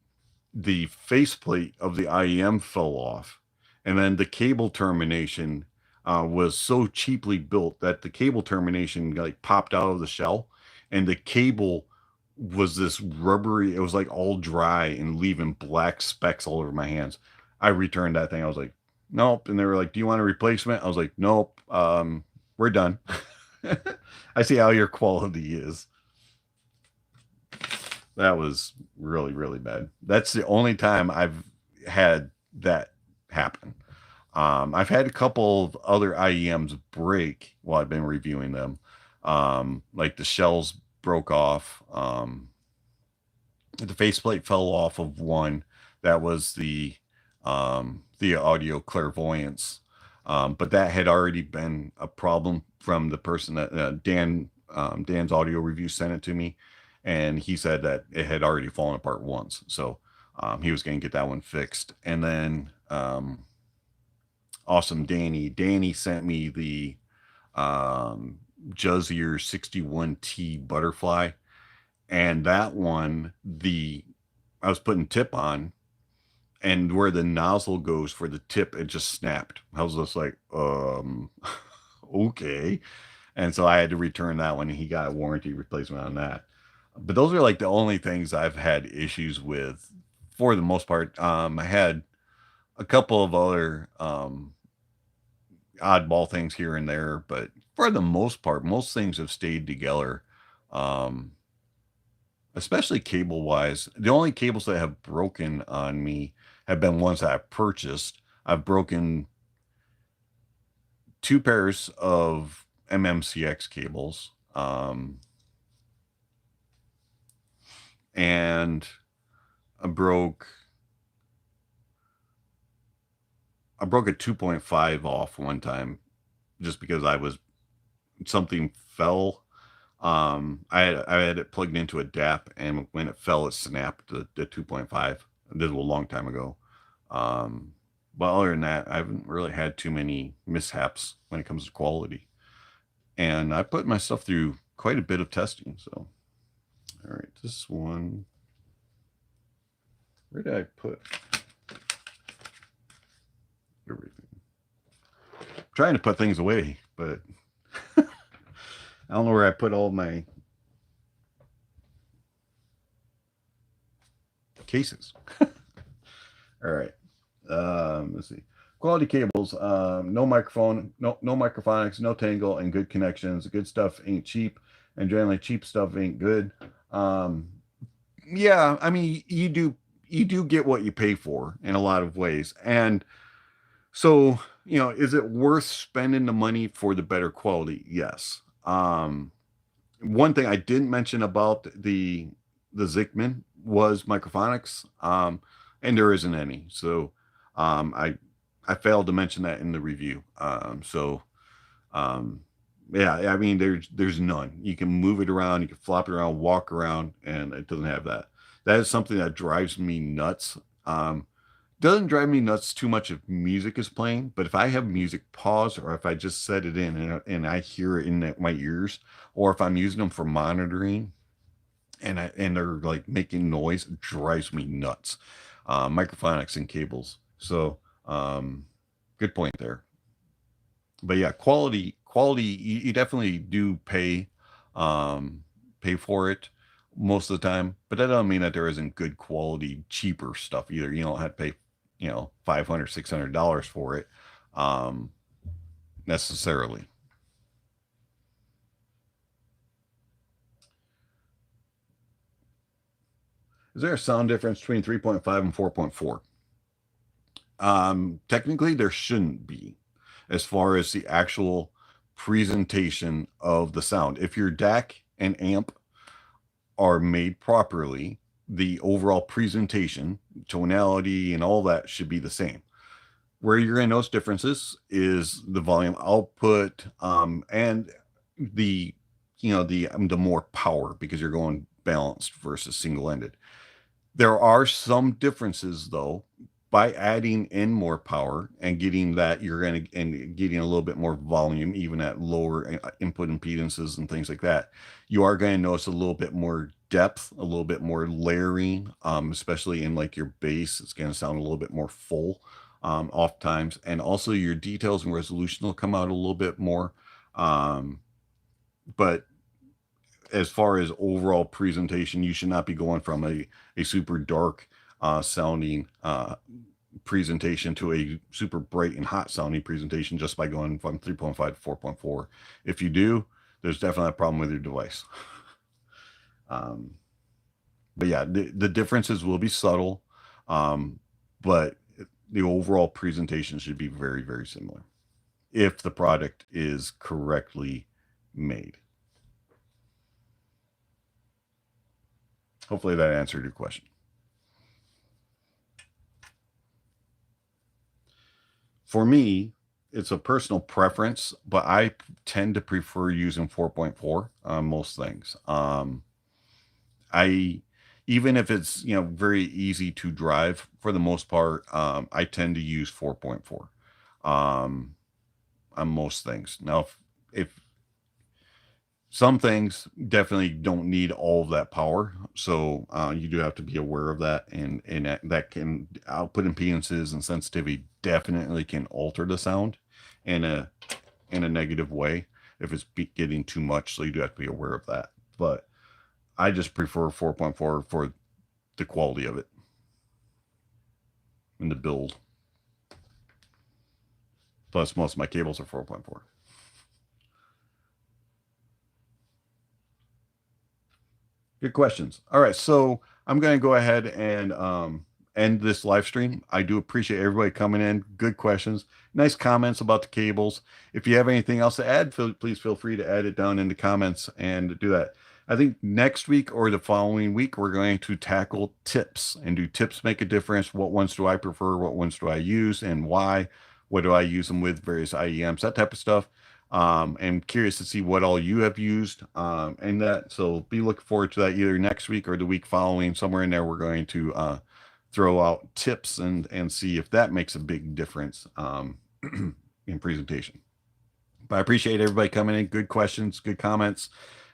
the faceplate of the IEM fell off, and then the cable termination was so cheaply built that the cable termination like popped out of the shell, and the cable was this rubbery. It was like all dry and leaving black specks all over my hands. I returned that thing. I was like, nope. And they were like, do you want a replacement? I was like, nope. We're done. I see how your quality is. That was really, really bad. That's the only time I've had that happen. I've had a couple of other IEMs break while I've been reviewing them. Like the shells broke off. The faceplate fell off of one. That was the audio clairvoyance. But that had already been a problem from the person that Dan's audio review sent it to me, and he said that it had already fallen apart once, so he was going to get that one fixed. And then awesome Danny sent me the Juzzier 61T butterfly, and that one I was putting tip on, and where the nozzle goes for the tip, it just snapped. I was just like, okay. And so I had to return that one, and he got a warranty replacement on that. But those are like the only things I've had issues with for the most part. I had a couple of other oddball things here and there, but for the most part, most things have stayed together. Especially cable wise. The only cables that have broken on me have been ones that I've purchased. I've broken 2 pairs of MMCX cables. And I broke a 2.5 off one time just because something fell. I had it plugged into a DAP, and when it fell, it snapped the 2.5. This was a long time ago. But other than that, I haven't really had too many mishaps when it comes to quality. And I put my stuff through quite a bit of testing. So, all right, this one. Where did I put everything? I'm trying to put things away, but I don't know where I put all my cases. All right. Let's see. Quality cables. No microphone, no microphonics, no tangle, and good connections. Good stuff ain't cheap, and generally cheap stuff ain't good. Yeah, I mean, you do get what you pay for in a lot of ways. And so, is it worth spending the money for the better quality? Yes. One thing I didn't mention about the Zikman was microphonics, and there isn't any. So I failed to mention that in the review. Yeah, I mean, there's none. You can move it around, you can flop it around, walk around, and it doesn't have that. That is something that drives me nuts. Doesn't drive me nuts too much if music is playing, but if I have music pause, or if I just set it in and I hear it in my ears, or if I'm using them for monitoring and they're like making noise, it drives me nuts. Microphonics and cables. So good point there. But yeah, quality, you definitely do pay for it most of the time, but that doesn't mean that there isn't good quality, cheaper stuff either. You don't have to pay, $500, $600 for it necessarily. Is there a sound difference between 3.5 and 4.4? Technically, there shouldn't be, as far as the actual presentation of the sound. If your DAC and amp are made properly, the overall presentation, tonality, and all that should be the same. Where you're going to notice differences is the volume output, and the more power, because you're going balanced versus single-ended. There are some differences though. By adding in more power and getting that, you're going to, and getting a little bit more volume, even at lower input impedances and things like that, you are going to notice a little bit more depth, a little bit more layering, especially in like your bass. It's going to sound a little bit more full, oftentimes. And also your details and resolution will come out a little bit more. But as far as overall presentation, you should not be going from a super dark sounding presentation to a super bright and hot sounding presentation just by going from 3.5 to 4.4. If you do, there's definitely a problem with your device. But yeah, the differences will be subtle, but the overall presentation should be very, very similar if the product is correctly made. Hopefully that answered your question. For me, it's a personal preference, but I tend to prefer using 4.4 on most things. I, even if it's, very easy to drive for the most part, I tend to use 4.4 on most things. Now, if some things definitely don't need all of that power, so you do have to be aware of that, and that can, output impedances and sensitivity definitely can alter the sound in a negative way if it's getting too much, so you do have to be aware of that. But I just prefer 4.4 for the quality of it and the build. Plus, most of my cables are 4.4. Good questions. All right, so I'm going to go ahead and end this live stream. I do appreciate everybody coming in. Good questions, nice comments about the cables. If you have anything else to add, please feel free to add it down in the comments and do that. I think next week or the following week, we're going to tackle tips and do tips make a difference? What ones do I prefer? What ones do I use and why? What do I use them with? Various IEMs, that type of stuff. And curious to see what all you have used, and that. So be looking forward to that either next week or the week following. Somewhere in there, we're going to throw out tips and see if that makes a big difference in presentation. But I appreciate everybody coming in. Good questions, good comments,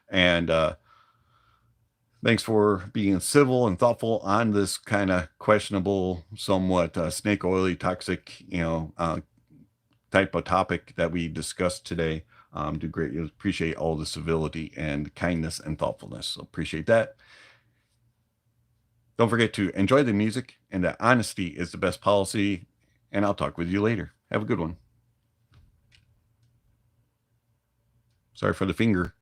and thanks for being civil and thoughtful on this kind of questionable, somewhat snake oily, toxic, type of topic that we discussed today. Do greatly appreciate all the civility and kindness and thoughtfulness. So appreciate that. Don't forget to enjoy the music and that honesty is the best policy. And I'll talk with you later. Have a good one. Sorry for the finger.